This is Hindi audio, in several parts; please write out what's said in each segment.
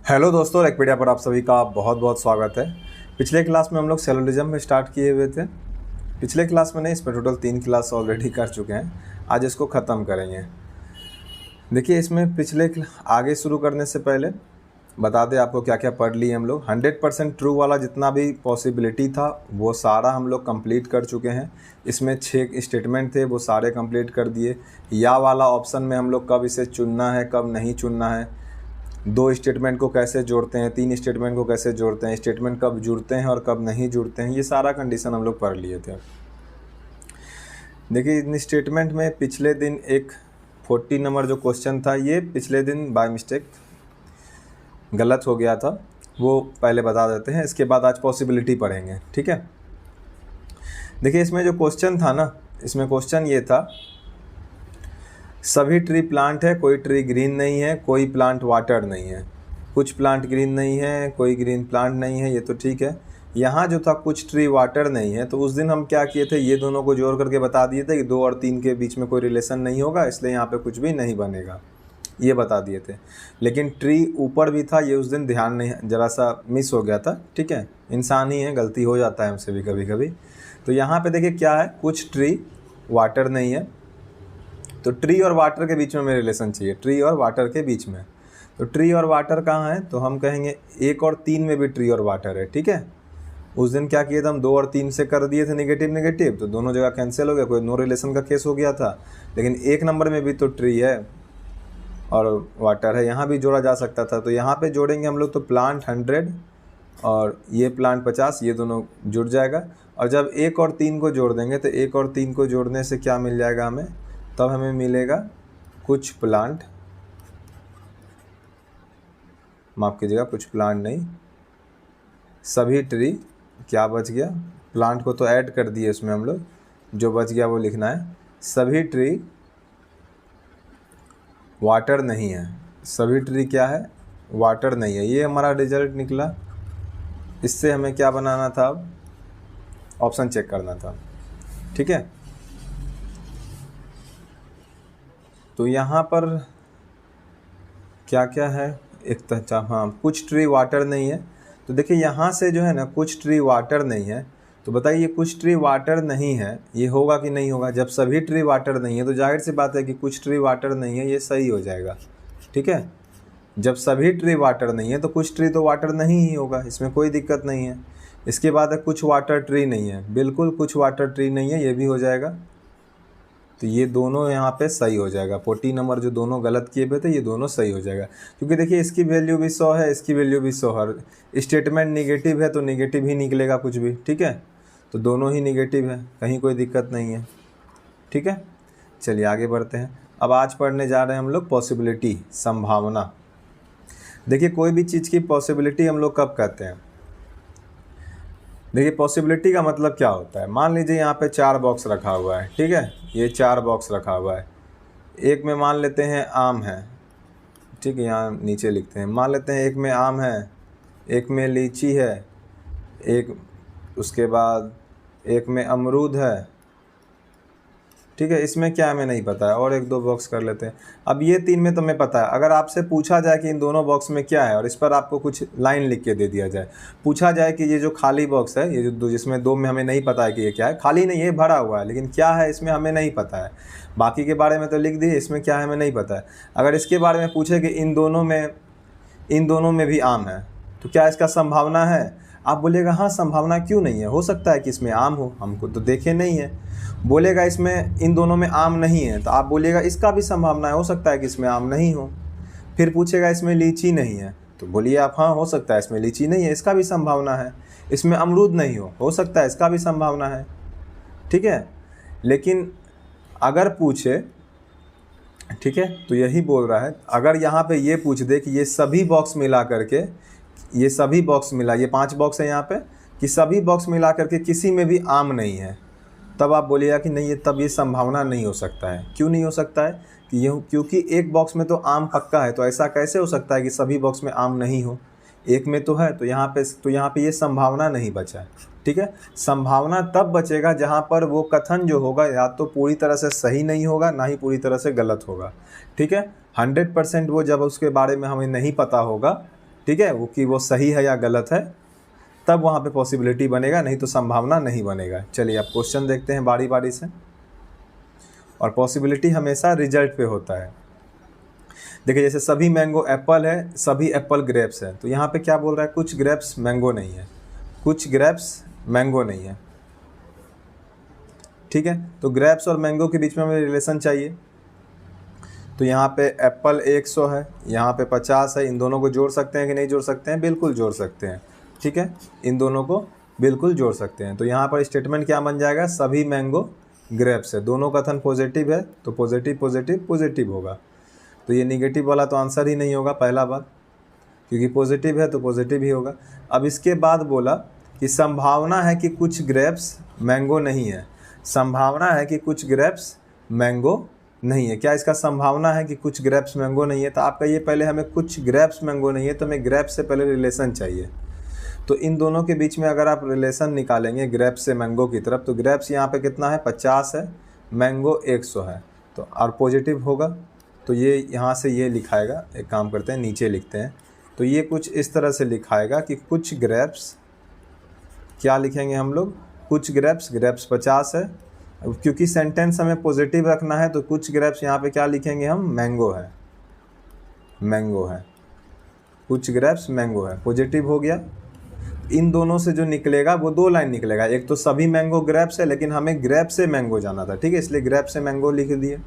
हेलो दोस्तों, रेकपीडिया पर आप सभी का बहुत बहुत स्वागत है। पिछले क्लास में हम लोग सेलोलिज्म में स्टार्ट किए हुए थे। पिछले क्लास में नहीं, इसमें टोटल 3 क्लास ऑलरेडी कर चुके हैं। आज इसको ख़त्म करेंगे। देखिए, इसमें आगे शुरू करने से पहले बता दें आपको क्या क्या पढ़ लिए हम लोग। 100% ट्रू वाला जितना भी पॉसिबिलिटी था वो सारा हम लोग कंप्लीट कर चुके हैं। इसमें 6 स्टेटमेंट थे, वो सारे कंप्लीट कर दिए। या वाला ऑप्शन में हम लोग कब इसे चुनना है, कब नहीं चुनना है, 2 स्टेटमेंट को कैसे जोड़ते हैं, 3 स्टेटमेंट को कैसे जोड़ते हैं, स्टेटमेंट कब जुड़ते हैं और कब नहीं जुड़ते हैं, ये सारा कंडीशन हम लोग पढ़ लिए थे। देखिए, इन स्टेटमेंट में पिछले दिन एक 40 नंबर जो क्वेश्चन था, ये पिछले दिन बाय मिस्टेक गलत हो गया था, वो पहले बता देते हैं। इसके बाद आज पॉसिबिलिटी पढ़ेंगे, ठीक है। देखिए, इसमें जो क्वेश्चन था ना, इसमें क्वेश्चन ये था, सभी ट्री प्लांट है, कोई ट्री ग्रीन नहीं है, कोई प्लांट वाटर नहीं है। कुछ प्लांट ग्रीन नहीं है, कोई ग्रीन प्लांट नहीं है, ये तो ठीक है। यहाँ जो था कुछ ट्री वाटर नहीं है, तो उस दिन हम क्या किए थे, ये दोनों को जोड़ करके बता दिए थे कि 2 और 3 के बीच में कोई रिलेशन नहीं होगा, इसलिए यहाँ पे कुछ भी नहीं बनेगा, ये बता दिए थे। लेकिन ट्री ऊपर भी था, ये उस दिन ध्यान नहीं, ज़रा सा मिस हो गया था, ठीक है। इंसान ही है, गलती हो जाता है हमसे भी कभी कभी। तो यहाँ पे देखिए क्या है, कुछ ट्री वाटर नहीं है, तो ट्री और वाटर के बीच में हमें रिलेशन चाहिए, ट्री और वाटर के बीच में। तो ट्री और वाटर कहाँ है, तो हम कहेंगे 1 और 3 में भी ट्री और वाटर है, ठीक है। उस दिन क्या किए थे हम, 2 और 3 से कर दिए थे नेगेटिव नेगेटिव, तो दोनों जगह कैंसिल हो गया, कोई नो रिलेशन का केस हो गया था। लेकिन 1 नंबर में भी तो ट्री है और वाटर है, यहाँ भी जोड़ा जा सकता था। तो यहाँ पे जोड़ेंगे हम लोग, तो प्लांट 100 और ये प्लांट 50, ये दोनों जुड़ जाएगा। और जब 1 और 3 को जोड़ देंगे, तो 1 और 3 को जोड़ने से क्या मिल जाएगा हमें, तब हमें मिलेगा कुछ प्लांट, माफ़ कीजिएगा, कुछ प्लांट नहीं, सभी ट्री। क्या बच गया, प्लांट को तो ऐड कर दिए उसमें हम लोग, जो बच गया वो लिखना है, सभी ट्री वाटर नहीं है। सभी ट्री क्या है, वाटर नहीं है, ये हमारा रिजल्ट निकला। इससे हमें क्या बनाना था, अब ऑप्शन चेक करना था, ठीक है। तो यहाँ पर क्या क्या है, एक तो हाँ, कुछ ट्री वाटर नहीं है। तो देखिए यहाँ से जो है ना, कुछ ट्री वाटर नहीं है, तो बताइए कुछ ट्री वाटर नहीं है, ये होगा कि नहीं होगा। जब सभी ट्री वाटर नहीं है तो जाहिर सी बात है कि कुछ ट्री वाटर नहीं है, ये सही हो जाएगा, ठीक है। जब सभी ट्री वाटर नहीं है तो कुछ ट्री तो वाटर नहीं ही होगा, इसमें कोई दिक्कत नहीं है। इसके बाद है कुछ वाटर ट्री नहीं है, बिल्कुल कुछ वाटर ट्री नहीं है, ये भी हो जाएगा। तो ये दोनों यहाँ पे सही हो जाएगा। 40 नंबर जो दोनों गलत किए हुए थे, ये दोनों सही हो जाएगा, क्योंकि देखिए इसकी वैल्यू भी 100 है, इसकी वैल्यू भी 100 है। स्टेटमेंट निगेटिव है तो निगेटिव ही निकलेगा कुछ भी, ठीक है। तो दोनों ही निगेटिव है, कहीं कोई दिक्कत नहीं है, ठीक है। चलिए आगे बढ़ते हैं। अब आज पढ़ने जा रहे हैं हम लोग पॉसिबिलिटी, संभावना। देखिए, कोई भी चीज़ की पॉसिबिलिटी हम लोग कब कहते हैं, देखिए पॉसिबिलिटी का मतलब क्या होता है। मान लीजिए यहाँ पे 4 बॉक्स रखा हुआ है, ठीक है, ये 4 बॉक्स रखा हुआ है। एक में मान लेते हैं आम है, ठीक है, यहाँ नीचे लिखते हैं, मान लेते हैं एक में आम है, एक में लीची है, एक उसके बाद एक में अमरूद है, ठीक है। इसमें क्या हमें नहीं पता है, और 1-2 बॉक्स कर लेते हैं। अब ये 3 में तो हमें पता है। अगर आपसे पूछा जाए कि इन दोनों बॉक्स में क्या है और इस पर आपको कुछ लाइन लिख के दे दिया जाए, पूछा जाए कि ये जो खाली बॉक्स है, ये जो जिसमें 2 में हमें नहीं पता है कि ये क्या है, खाली नहीं है, भरा हुआ है, लेकिन क्या है इसमें हमें नहीं पता है। बाकी के बारे में तो लिख दिए, इसमें क्या है हमें नहीं पता है। अगर इसके बारे में पूछे कि इन दोनों में भी आम है, तो क्या इसका संभावना है, आप बोलिएगा हाँ संभावना क्यों नहीं है, हो सकता है कि इसमें आम हो, हमको तो देखे नहीं है। बोलेगा इसमें इन दोनों में आम नहीं है, तो आप बोलिएगा इसका भी संभावना है, हो सकता है कि इसमें आम नहीं हो। फिर पूछेगा इसमें लीची नहीं है, तो बोलिए आप हाँ हो सकता है इसमें लीची नहीं है, इसका भी संभावना है। इसमें अमरूद नहीं हो सकता है, इसका भी संभावना है, ठीक है। लेकिन अगर पूछे, ठीक है, तो यही बोल रहा है, अगर यहाँ पे ये पूछ दे कि ये सभी बॉक्स मिला करके, ये सभी बॉक्स मिला, ये 5 बॉक्स है यहाँ पे, कि सभी बॉक्स मिला करके किसी में भी आम नहीं है, तब आप बोलिएगा कि नहीं, तब ये संभावना नहीं हो सकता है। क्यों नहीं हो सकता है, कि ये क्योंकि एक बॉक्स में तो आम पक्का है, तो ऐसा कैसे हो सकता है कि सभी बॉक्स में आम नहीं हो। एक में तो है, तो यहाँ पे ये संभावना नहीं बचा है, ठीक है। संभावना तब बचेगा जहाँ पर वो कथन जो होगा या तो पूरी तरह से सही नहीं होगा, ना ही पूरी तरह से गलत होगा, ठीक है। 100% वो जब उसके बारे में हमें नहीं पता होगा, ठीक है, वो कि वो सही है या गलत है, तब वहाँ पे पॉसिबिलिटी बनेगा, नहीं तो संभावना नहीं बनेगा। चलिए अब क्वेश्चन देखते हैं बारी बारी से। और पॉसिबिलिटी हमेशा रिजल्ट पे होता है। देखिए जैसे सभी मैंगो एप्पल है, सभी एप्पल ग्रेप्स है, तो यहाँ पे क्या बोल रहा है, कुछ ग्रेप्स मैंगो नहीं है, कुछ ग्रेप्स मैंगो नहीं है। ठीक है, तो ग्रेप्स और मैंगो के बीच में हमें रिलेशन चाहिए। तो यहाँ पे एप्पल 100 है, यहाँ पे 50 है, इन दोनों को जोड़ सकते हैं कि नहीं जोड़ सकते हैं, बिल्कुल जोड़ सकते हैं। ठीक है, इन दोनों को बिल्कुल जोड़ सकते हैं। तो यहाँ पर स्टेटमेंट क्या बन जाएगा, सभी मैंगो ग्रेप्स है। दोनों कथन पॉजिटिव है तो पॉजिटिव पॉजिटिव पॉजिटिव होगा। तो ये निगेटिव वाला तो आंसर ही नहीं होगा पहला बात, क्योंकि पॉजिटिव है तो पॉजिटिव ही होगा। अब इसके बाद बोला कि संभावना है कि कुछ ग्रेप्स मैंगो नहीं है। संभावना है कि कुछ ग्रेप्स मैंगो नहीं है। क्या इसका संभावना है कि कुछ ग्रेप्स मैंगो नहीं है, तो आपका ये पहले हमें कुछ ग्रेप्स मैंगो नहीं है, तो हमें ग्रेप्स से पहले रिलेशन चाहिए। तो इन दोनों के बीच में अगर आप रिलेशन निकालेंगे ग्रेप्स से मैंगो की तरफ, तो ग्रेप्स यहाँ पे कितना है, 50 है, मैंगो 100 है, तो और पॉजिटिव होगा। तो ये यहाँ से ये लिखाएगा, एक काम करते हैं नीचे लिखते हैं। तो ये कुछ इस तरह से लिखाएगा कि कुछ ग्रेप्स, क्या लिखेंगे हम लोग, कुछ ग्रेप्स, ग्रेप्स 50 है, क्योंकि सेंटेंस हमें पॉजिटिव रखना है, तो कुछ ग्रेप्स यहाँ पे क्या लिखेंगे हम, मैंगो है, मैंगो है, कुछ ग्रेप्स मैंगो है, पॉजिटिव हो गया। इन दोनों से जो निकलेगा वो दो लाइन निकलेगा, एक तो सभी मैंगो ग्रेप्स है, लेकिन हमें ग्रेप से मैंगो जाना था, ठीक है, इसलिए ग्रेप से मैंगो लिख दिए।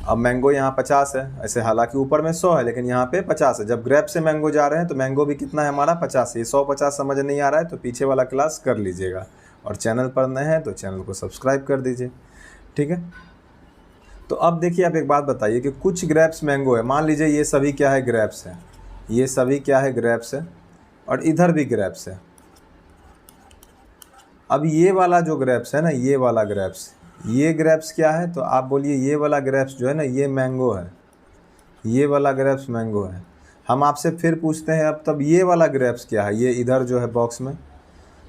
अब मैंगो यहाँ 50 है, ऐसे हालांकि ऊपर में 100 है, लेकिन यहाँ पे 50 है। जब ग्रेप से मैंगो जा रहे हैं तो मैंगो भी कितना है हमारा, 50 है। ये 150 समझ नहीं आ रहा है तो पीछे वाला क्लास कर लीजिएगा, और चैनल पर नए हैं तो चैनल को सब्सक्राइब कर दीजिए। ठीक है, तो अब देखिए आप एक बात बताइए कि कुछ ग्रेप्स मैंगो है, मान लीजिए ये सभी क्या है, ग्रेप्स है, ये सभी क्या है, ग्रेप्स है, और इधर भी ग्रेप्स है। अब ये वाला जो ग्रेप्स है ना, ये वाला ग्रेप्स, ये ग्रेप्स क्या है, तो आप बोलिए ये वाला ग्रेप्स जो है ना, ये मैंगो है, ये वाला ग्रेप्स मैंगो है। हम आपसे फिर पूछते हैं अब तब ये वाला ग्रेप्स क्या है, ये इधर जो है बॉक्स में,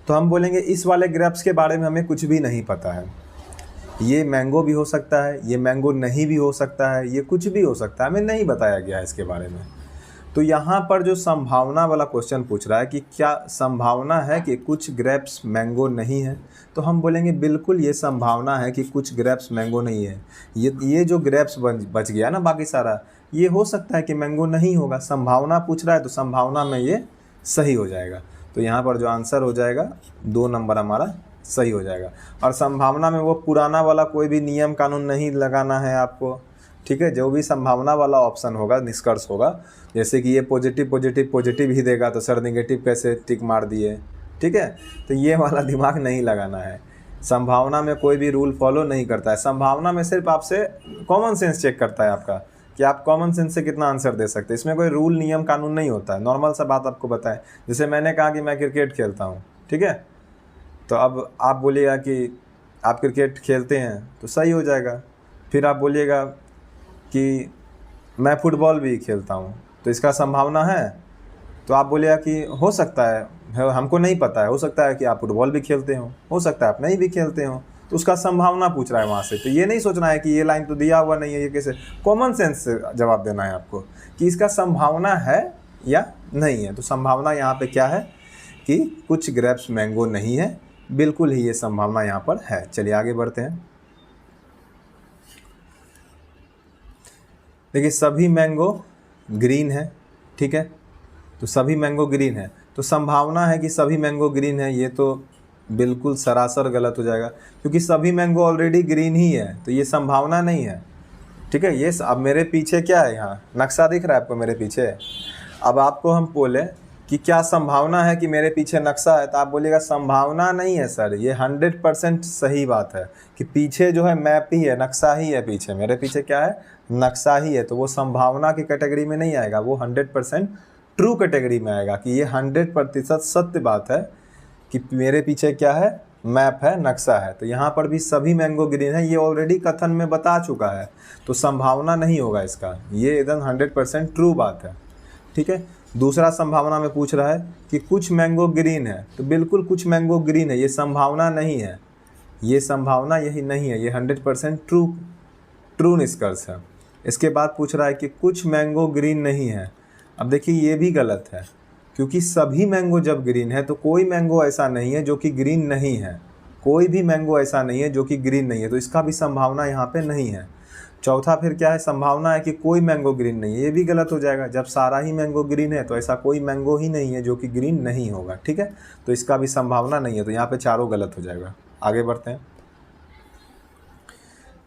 तो हम बोलेंगे इस वाले ग्रेप्स के बारे में हमें कुछ भी नहीं पता है। ये मैंगो भी हो सकता है, ये मैंगो नहीं भी हो सकता है, ये कुछ भी हो सकता है, हमें नहीं बताया गया है इसके बारे में। तो यहाँ पर जो संभावना वाला क्वेश्चन पूछ रहा है कि क्या संभावना है कि कुछ ग्रेप्स मैंगो नहीं है, तो हम बोलेंगे बिल्कुल ये संभावना है कि कुछ ग्रेप्स मैंगो नहीं है। ये जो ग्रेप्स बच गया ना बाकी सारा, ये हो सकता है कि मैंगो नहीं होगा। संभावना पूछ रहा है तो संभावना में ये सही हो जाएगा। तो यहाँ पर जो आंसर हो जाएगा 2 नंबर हमारा सही हो जाएगा। और संभावना में वो पुराना वाला कोई भी नियम कानून नहीं लगाना है आपको, ठीक है। जो भी संभावना वाला ऑप्शन होगा, निष्कर्ष होगा, जैसे कि ये पॉजिटिव पॉजिटिव पॉजिटिव ही देगा तो सर नेगेटिव कैसे टिक मार दिए, ठीक है, तो ये वाला दिमाग नहीं लगाना है। संभावना में कोई भी रूल फॉलो नहीं करता है। संभावना में सिर्फ आपसे कॉमन सेंस चेक करता है आपका, कि आप कॉमन सेंस से कितना आंसर दे सकते हैं। इसमें कोई रूल नियम कानून नहीं होता है। नॉर्मल सा बात आपको बताएं, जैसे मैंने कहा कि मैं क्रिकेट खेलता हूँ, ठीक है, तो अब आप बोलिएगा कि आप क्रिकेट खेलते हैं तो सही हो जाएगा। फिर आप बोलिएगा कि मैं फुटबॉल भी खेलता हूँ, तो इसका संभावना है, तो आप बोलिएगा कि हो सकता है, हमको नहीं पता है, हो सकता है कि आप फुटबॉल भी खेलते हो सकता है आप नहीं भी खेलते हो, तो उसका संभावना पूछ रहा है वहाँ से। तो ये नहीं सोचना है कि ये लाइन तो दिया हुआ नहीं है, ये कैसे, कॉमन सेंस से जवाब देना है आपको कि इसका संभावना है या नहीं है। तो संभावना यहाँ पे क्या है कि कुछ ग्रेप्स मैंगो नहीं है, बिल्कुल ही ये संभावना यहाँ पर है। चलिए आगे बढ़ते हैं। देखिए सभी मैंगो ग्रीन है, ठीक है, तो सभी मैंगो ग्रीन है, तो संभावना है कि सभी मैंगो ग्रीन है, ये तो बिल्कुल सरासर गलत हो जाएगा, क्योंकि सभी मैंगो ऑलरेडी ग्रीन ही है, तो ये संभावना नहीं है, ठीक है। ये अब मेरे पीछे क्या है, यहाँ नक्शा दिख रहा है आपको मेरे पीछे। अब आपको हम बोले कि क्या संभावना है कि मेरे पीछे नक्शा है, तो आप बोलिएगा संभावना नहीं है सर, ये 100% सही बात है कि पीछे जो है मैप ही है, नक्शा ही है पीछे, मेरे पीछे क्या है, नक्शा ही है, तो वो संभावना की कैटेगरी में नहीं आएगा, वो 100% ट्रू कैटेगरी में आएगा कि ये 100% सत्य बात है कि मेरे पीछे क्या है, मैप है, नक्शा है। तो यहाँ पर भी सभी मैंगो ग्रीन है, ये ऑलरेडी कथन में बता चुका है, तो संभावना नहीं होगा इसका, ये एकदम 100% ट्रू बात है, ठीक है। दूसरा संभावना में पूछ रहा है कि कुछ मैंगो ग्रीन है, तो बिल्कुल कुछ मैंगो ग्रीन है, ये संभावना नहीं है, ये संभावना यही नहीं है, ये 100% ट्रू निष्कर्ष है। इसके बाद पूछ रहा है कि कुछ मैंगो ग्रीन नहीं है, अब देखिए ये भी गलत है, क्योंकि सभी मैंगो जब ग्रीन है तो कोई मैंगो ऐसा नहीं है जो कि ग्रीन नहीं है, कोई भी मैंगो ऐसा नहीं है जो कि ग्रीन नहीं है, तो इसका भी संभावना यहाँ पे नहीं है। चौथा फिर क्या है, संभावना है कि कोई मैंगो ग्रीन नहीं है, ये भी गलत हो जाएगा। जब सारा ही मैंगो ग्रीन है तो ऐसा कोई मैंगो ही नहीं है जो कि ग्रीन नहीं होगा, ठीक है, तो इसका भी संभावना नहीं है, तो यहाँ पे चारों गलत हो जाएगा। आगे बढ़ते हैं।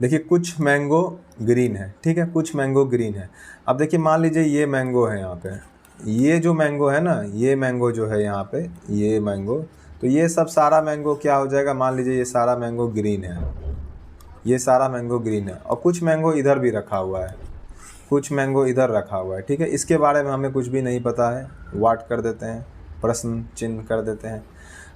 देखिए कुछ मैंगो ग्रीन है, ठीक है, कुछ मैंगो ग्रीन है। अब देखिए मान लीजिए ये मैंगो है, यहाँ पे ये जो मैंगो है ना, ये मैंगो जो है यहाँ पे, ये मैंगो, तो ये सब सारा मैंगो क्या हो जाएगा, मान लीजिए ये सारा मैंगो ग्रीन है, ये सारा मैंगो ग्रीन है, और कुछ मैंगो इधर भी रखा हुआ है, कुछ मैंगो इधर रखा हुआ है, ठीक है, इसके बारे में हमें कुछ भी नहीं पता है, वाट कर देते हैं, प्रश्न चिन्ह कर देते हैं।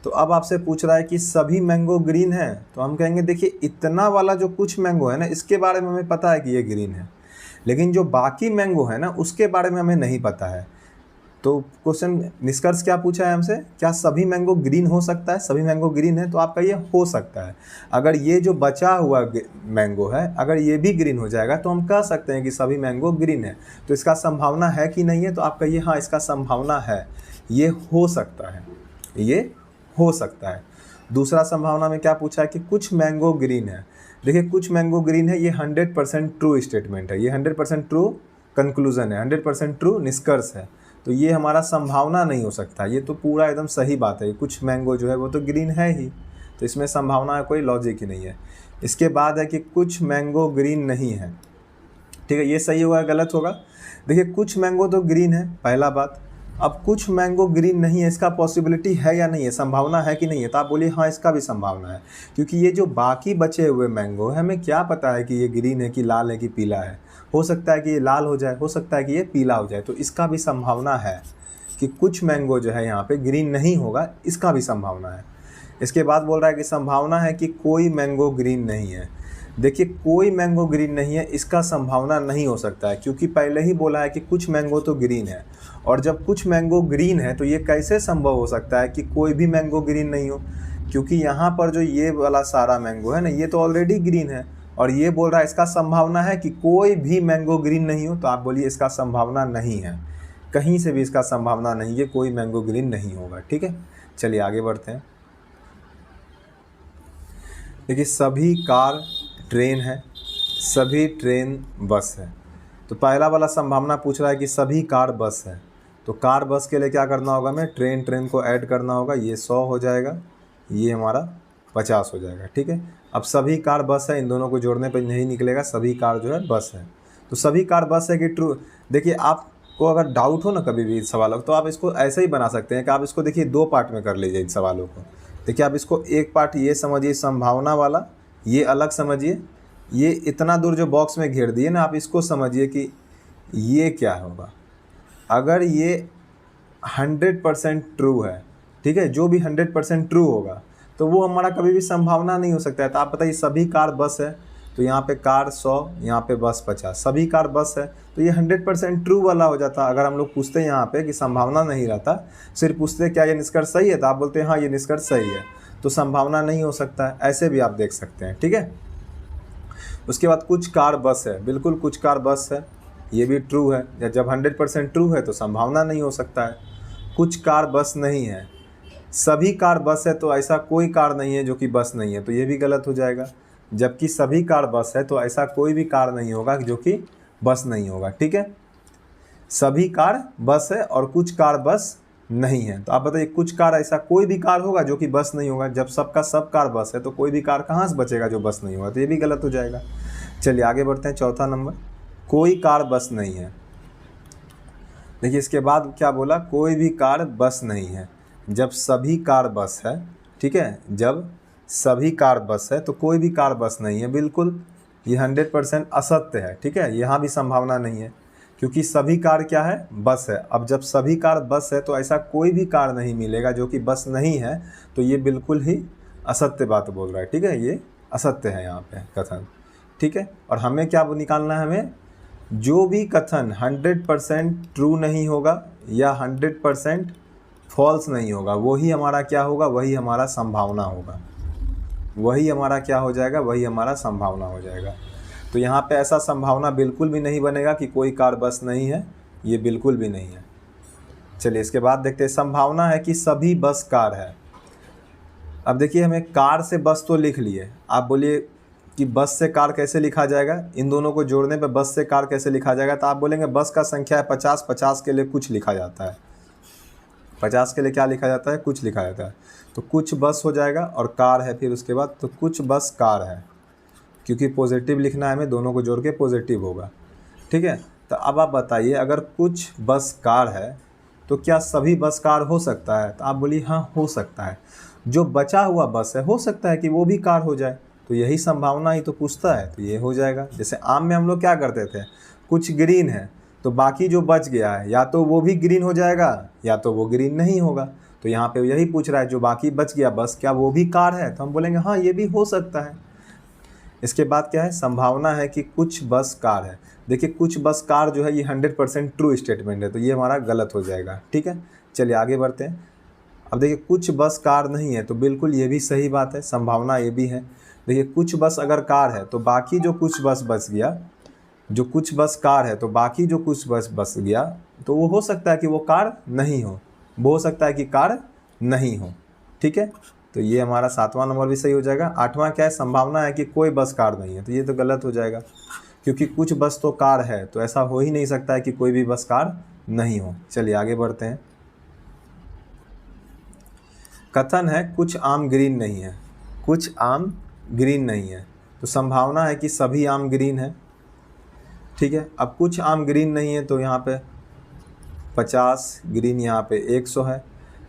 तो अब आपसे पूछ रहा है कि सभी मैंगो ग्रीन है, तो हम कहेंगे देखिए इतना वाला जो कुछ मैंगो है ना, इसके बारे में हमें पता है कि ये ग्रीन है, लेकिन जो बाकी मैंगो है ना उसके बारे में हमें नहीं पता है। तो क्वेश्चन निष्कर्ष क्या पूछा है हमसे, क्या सभी मैंगो ग्रीन हो सकता है, सभी मैंगो ग्रीन है, तो आपका ये हो सकता है। अगर ये जो बचा हुआ मैंगो है अगर ये भी ग्रीन हो जाएगा तो हम कह सकते हैं कि सभी मैंगो ग्रीन है। तो इसका संभावना है कि नहीं है, तो आपका ये हाँ इसका संभावना है, ये हो सकता है, ये हो सकता है। दूसरा संभावना में क्या पूछा है कि कुछ मैंगो ग्रीन है। देखिए कुछ मैंगो ग्रीन है, ये 100% ट्रू स्टेटमेंट है, ये 100% ट्रू कंक्लूजन है, 100% ट्रू निष्कर्ष है, तो ये हमारा संभावना नहीं हो सकता, ये तो पूरा एकदम सही बात है, कुछ मैंगो जो है वो तो ग्रीन है ही, तो इसमें संभावना कोई लॉजिक ही नहीं है। इसके बाद है कि कुछ मैंगो ग्रीन नहीं है, ठीक है, ये सही होगा गलत होगा। देखिए कुछ मैंगो तो ग्रीन है, पहला बात। अब कुछ मैंगो ग्रीन नहीं है, इसका पॉसिबिलिटी है या नहीं है, संभावना है कि नहीं है, तो आप बोलिए हाँ इसका भी संभावना है, क्योंकि ये जो बाकी बचे हुए मैंगो है हमें क्या पता है कि ये ग्रीन है कि लाल है कि पीला है, हो सकता है कि ये लाल हो जाए, हो सकता है कि ये पीला हो जाए, तो इसका भी संभावना है कि कुछ मैंगो जो है यहाँ पे ग्रीन नहीं होगा, इसका भी संभावना है। इसके बाद बोल रहा है कि संभावना है कि कोई मैंगो ग्रीन नहीं है। देखिए कोई मैंगो ग्रीन नहीं है, इसका संभावना नहीं हो सकता है, क्योंकि पहले ही बोला है कि कुछ मैंगो तो ग्रीन है, और जब कुछ मैंगो ग्रीन है तो ये कैसे संभव हो सकता है कि कोई भी मैंगो ग्रीन नहीं हो, क्योंकि यहाँ पर जो ये वाला सारा मैंगो है ना ये तो ऑलरेडी ग्रीन है, और ये बोल रहा है इसका संभावना है कि कोई भी मैंगो ग्रीन नहीं हो, तो आप बोलिए इसका संभावना नहीं है, कहीं से भी इसका संभावना नहीं है, कोई मैंगो ग्रीन नहीं होगा, ठीक है। चलिए आगे बढ़ते हैं। देखिए सभी कार ट्रेन है, सभी ट्रेन बस है, तो पहला वाला संभावना पूछ रहा है कि सभी कार बस है, तो कार बस के लिए क्या करना होगा, हमें ट्रेन को ऐड करना होगा, ये 100 हो जाएगा, ये हमारा 50 हो जाएगा, ठीक है। अब सभी कार बस है, इन दोनों को जोड़ने पर नहीं निकलेगा, सभी कार जो है बस है, तो सभी कार बस है कि ट्रू। देखिए आपको अगर डाउट हो ना कभी भी सवालों तो आप इसको ऐसे ही बना सकते हैं कि आप इसको देखिए 2 पार्ट में कर लीजिए इन सवालों को। देखिए आप इसको एक पार्ट ये समझिए संभावना वाला, ये अलग समझिए, ये इतना दूर जो बॉक्स में घेर दिए ना आप इसको समझिए कि ये क्या होगा। अगर ये 100% ट्रू है, ठीक है, जो भी 100% ट्रू होगा तो वो हमारा कभी भी संभावना नहीं हो सकता है। तो आप बताइए सभी कार बस है, तो यहाँ पे कार 100, यहाँ पे बस 50, सभी कार बस है, तो ये 100% ट्रू वाला हो जाता। अगर हम लोग पूछते यहाँ पे कि संभावना नहीं रहता, सिर्फ पूछते क्या ये निष्कर्ष सही है, तो आप बोलते हैं हाँ ये निष्कर्ष सही है, तो संभावना नहीं हो सकता है, ऐसे भी आप देख सकते हैं, ठीक है। उसके बाद कुछ कार बस है, बिल्कुल कुछ कार बस है, ये भी ट्रू है, जब 100% ट्रू है तो संभावना नहीं हो सकता है। कुछ कार बस नहीं है, सभी कार बस है, तो ऐसा कोई कार नहीं है जो कि बस नहीं है, तो ये भी गलत हो जाएगा। जबकि सभी कार बस है तो ऐसा कोई भी कार नहीं होगा जो कि बस नहीं होगा, ठीक है। सभी कार बस है और कुछ कार बस नहीं है, तो आप बताइए कुछ कार, ऐसा कोई भी कार होगा जो कि बस नहीं होगा। जब सबका सब कार बस है तो कोई भी कार कहाँ से बचेगा जो बस नहीं होगा, तो ये भी गलत हो जाएगा। चलिए आगे बढ़ते हैं। चौथा नंबर, कोई कार बस नहीं है। देखिए इसके बाद क्या बोला, कोई भी कार बस नहीं है। जब सभी कार बस है, ठीक है, जब सभी कार बस है तो कोई भी कार बस नहीं है, बिल्कुल ये 100% असत्य है, ठीक है, यहाँ भी संभावना नहीं है, क्योंकि सभी कार क्या है, बस है। अब जब सभी कार बस है तो ऐसा कोई भी कार नहीं मिलेगा जो कि बस नहीं है, तो ये बिल्कुल ही असत्य बात बोल रहा है, ठीक है, ये असत्य है यहाँ पे कथन, ठीक है। और हमें क्या निकालना है, हमें जो भी कथन 100% ट्रू नहीं होगा या 100% फॉल्स नहीं होगा, वही हमारा क्या होगा, वही हमारा संभावना होगा, वही हमारा क्या हो जाएगा, वही हमारा संभावना हो जाएगा। तो यहाँ पे ऐसा संभावना बिल्कुल भी नहीं बनेगा कि कोई कार बस नहीं है, ये बिल्कुल भी नहीं है। चलिए इसके बाद देखते हैं, संभावना है कि सभी बस कार है। अब देखिए हमें कार से बस तो लिख लिए, आप बोलिए कि बस से कार कैसे लिखा जाएगा, इन दोनों को जोड़ने पे बस से कार कैसे लिखा जाएगा, तो आप बोलेंगे बस का संख्या है 50, 50 के लिए कुछ लिखा जाता है, 50 के लिए क्या लिखा जाता है, कुछ लिखा जाता है। तो कुछ बस हो जाएगा और कार है फिर उसके बाद, तो कुछ बस कार है, क्योंकि पॉजिटिव लिखना है हमें, दोनों को जोड़ के पॉजिटिव होगा। ठीक है, तो अब आप बताइए अगर कुछ बस कार है तो क्या सभी बस कार हो सकता है, तो आप बोलिए हाँ हो सकता है। जो बचा हुआ बस है हो सकता है कि वो भी कार हो जाए, तो यही संभावना ही तो पूछता है, तो ये हो जाएगा। जैसे आम में हम लोग क्या करते थे, कुछ ग्रीन है तो बाकी जो बच गया है या तो वो भी ग्रीन हो जाएगा या तो वो ग्रीन नहीं होगा। तो यहाँ पे यही पूछ रहा है जो बाकी बच गया बस, क्या वो भी कार है, तो हम बोलेंगे हाँ ये भी हो सकता है। इसके बाद क्या है, संभावना है कि कुछ बस कार है। देखिए कुछ बस कार जो है ये 100% ट्रू स्टेटमेंट है, तो ये हमारा गलत हो जाएगा। ठीक है, चलिए आगे बढ़ते हैं। अब देखिए कुछ बस कार नहीं है, तो बिल्कुल ये भी सही बात है, संभावना ये भी है। देखिए कुछ बस अगर कार है तो बाकी जो कुछ बस बच गया, जो कुछ बस कार है तो बाकी जो कुछ बस बच गया, तो वो हो सकता है कि वो कार नहीं हो, वो हो सकता है कि कार नहीं हो। ठीक है, तो ये हमारा 7वां नंबर भी सही हो जाएगा। 8वां क्या है, संभावना है कि कोई बस कार नहीं है, तो ये तो गलत हो जाएगा, क्योंकि कुछ बस तो कार है, तो ऐसा हो ही नहीं सकता है कि कोई भी बस कार नहीं हो। चलिए आगे बढ़ते हैं। कथन है कुछ आम ग्रीन नहीं है, कुछ आम ग्रीन नहीं है, तो संभावना है कि सभी आम ग्रीन है। ठीक है, अब कुछ आम ग्रीन नहीं है तो यहाँ पे 50 ग्रीन, यहाँ पे 100 है।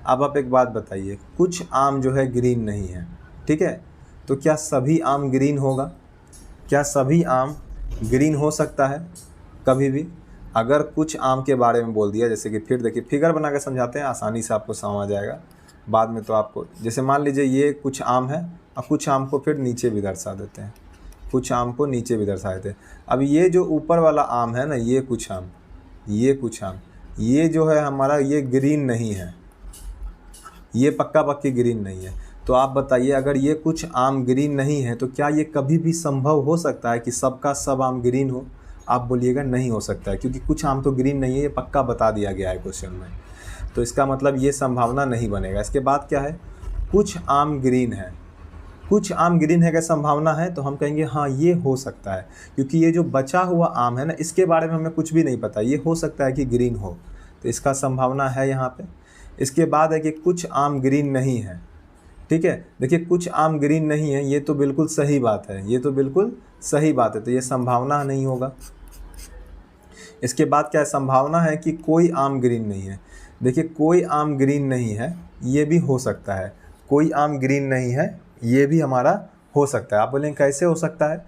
अब आप एक बात बताइए, कुछ आम जो है ग्रीन नहीं है, ठीक है, तो क्या सभी आम ग्रीन होगा, क्या सभी आम ग्रीन हो सकता है कभी भी? अगर कुछ आम के बारे में बोल दिया, जैसे कि फिर देखिए फिगर बना के समझाते हैं, आसानी से आपको समझ आ जाएगा। बाद में तो आपको, जैसे मान लीजिए ये कुछ आम है और कुछ आम को फिर नीचे भी दर्शा देते हैं, कुछ आम को नीचे भी दर्शा देते हैं। अब ये जो ऊपर वाला आम है ना, ये कुछ आम, ये कुछ आम, ये जो है हमारा ये ग्रीन नहीं है, ये पक्का पक्की ग्रीन नहीं है। तो आप बताइए अगर ये कुछ आम ग्रीन नहीं है तो क्या ये कभी भी संभव हो सकता है कि सबका सब आम ग्रीन हो? आप बोलिएगा नहीं हो सकता है, क्योंकि कुछ आम तो ग्रीन नहीं है, ये पक्का बता दिया गया है क्वेश्चन में, तो इसका मतलब ये संभावना नहीं बनेगा। इसके बाद क्या है, कुछ आम ग्रीन है, कुछ आम ग्रीन है क्या संभावना है? तो हम कहेंगे हाँ ये हो सकता है, क्योंकि ये जो बचा हुआ आम है ना, इसके बारे में हमें कुछ भी नहीं पता, ये हो सकता है कि ग्रीन हो, तो इसका संभावना है यहाँ पे। इसके बाद है कि कुछ आम ग्रीन नहीं है। ठीक है, देखिए कुछ आम ग्रीन नहीं है, ये तो बिल्कुल सही बात है, ये तो बिल्कुल सही बात है, तो ये संभावना नहीं होगा। इसके बाद क्या है, संभावना है कि कोई आम ग्रीन नहीं है। देखिए कोई आम ग्रीन नहीं है, ये भी हो सकता है, कोई आम ग्रीन नहीं है, ये भी हमारा हो सकता है। आप बोलेंगे कैसे हो सकता है?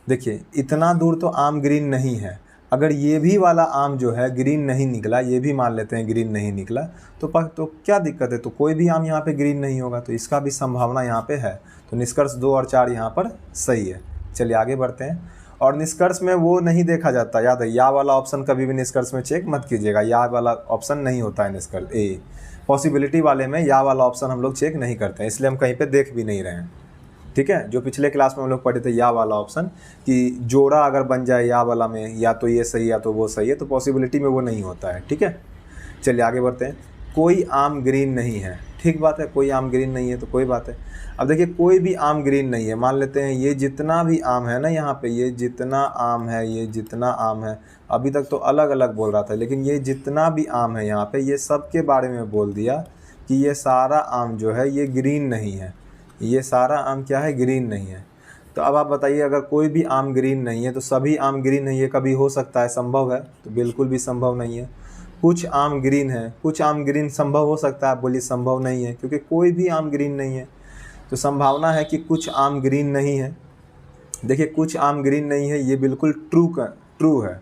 देखिए इतना दूर तो आम ग्रीन नहीं है, अगर ये भी वाला आम जो है ग्रीन नहीं निकला, ये भी मान लेते हैं ग्रीन नहीं निकला, तो क्या दिक्कत है, तो कोई भी आम यहाँ पे ग्रीन नहीं होगा, तो इसका भी संभावना यहाँ पे है। तो निष्कर्ष 2 और 4 यहाँ पर सही है। चलिए आगे बढ़ते हैं। और निष्कर्ष में वो नहीं देखा जाता, याद है, या वाला ऑप्शन कभी भी निष्कर्ष में चेक मत कीजिएगा, या वाला ऑप्शन नहीं होता है निष्कर्ष, पॉसिबिलिटी वाले में या वाला ऑप्शन हम लोग चेक नहीं करते हैं, इसलिए हम कहीं पे देख भी नहीं रहे हैं। ठीक है, जो पिछले क्लास में हम लोग पढ़े थे या वाला ऑप्शन, कि जोड़ा अगर बन जाए या वाला में, या तो ये सही या तो वो सही है, तो पॉसिबिलिटी में वो नहीं होता है। ठीक है, चलिए आगे बढ़ते हैं। कोई आम ग्रीन नहीं है, ठीक बात है, कोई आम ग्रीन नहीं है तो कोई बात है। अब देखिए कोई भी आम ग्रीन नहीं है, मान लेते हैं ये जितना भी आम है ना, यहाँ पे ये जितना आम है, ये जितना आम है, अभी तक तो अलग अलग बोल रहा था, लेकिन ये जितना भी आम है यहाँ पे, ये सब के बारे में बोल दिया कि ये सारा आम जो है ये ग्रीन नहीं है, ये सारा आम क्या है, ग्रीन नहीं है। तो अब आप बताइए अगर कोई भी आम ग्रीन नहीं है तो सभी आम ग्रीन नहीं है, कभी हो सकता है, संभव है? तो बिल्कुल भी संभव नहीं है। कुछ आम ग्रीन है, कुछ आम ग्रीन संभव हो सकता है? आप बोलिए संभव नहीं है, क्योंकि कोई भी आम ग्रीन नहीं है। तो संभावना है कि कुछ आम ग्रीन नहीं है। देखिए कुछ आम ग्रीन नहीं है, ये बिल्कुल ट्रू है।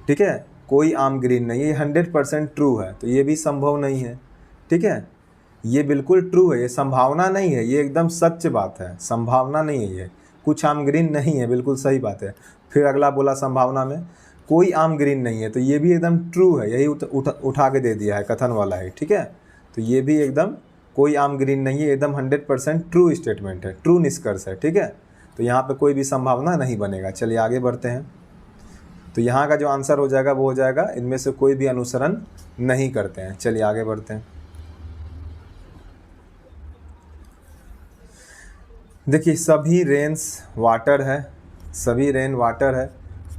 ठीक है, कोई आम ग्रीन नहीं है, ये 100% ट्रू है, तो ये भी संभव नहीं है। ठीक है, ये बिल्कुल ट्रू है, ये संभावना नहीं है, ये एकदम सच बात है, संभावना नहीं है। ये कुछ आम ग्रीन नहीं है, बिल्कुल सही बात है। फिर अगला बोला संभावना में कोई आम ग्रीन नहीं है, तो ये भी एकदम ट्रू है, यही उठा के दे दिया है, कथन वाला है। ठीक है, तो ये भी एकदम कोई आम ग्रीन नहीं है, एकदम 100% ट्रू स्टेटमेंट है, ट्रू निष्कर्ष है। ठीक है, तो यहाँ पे कोई भी संभावना नहीं बनेगा। चलिए आगे बढ़ते हैं। तो यहाँ का जो आंसर हो जाएगा वो हो जाएगा इनमें से कोई भी अनुसरण नहीं करते हैं। चलिए आगे बढ़ते हैं। देखिए सभी रेन्स वाटर है, सभी रेन वाटर है,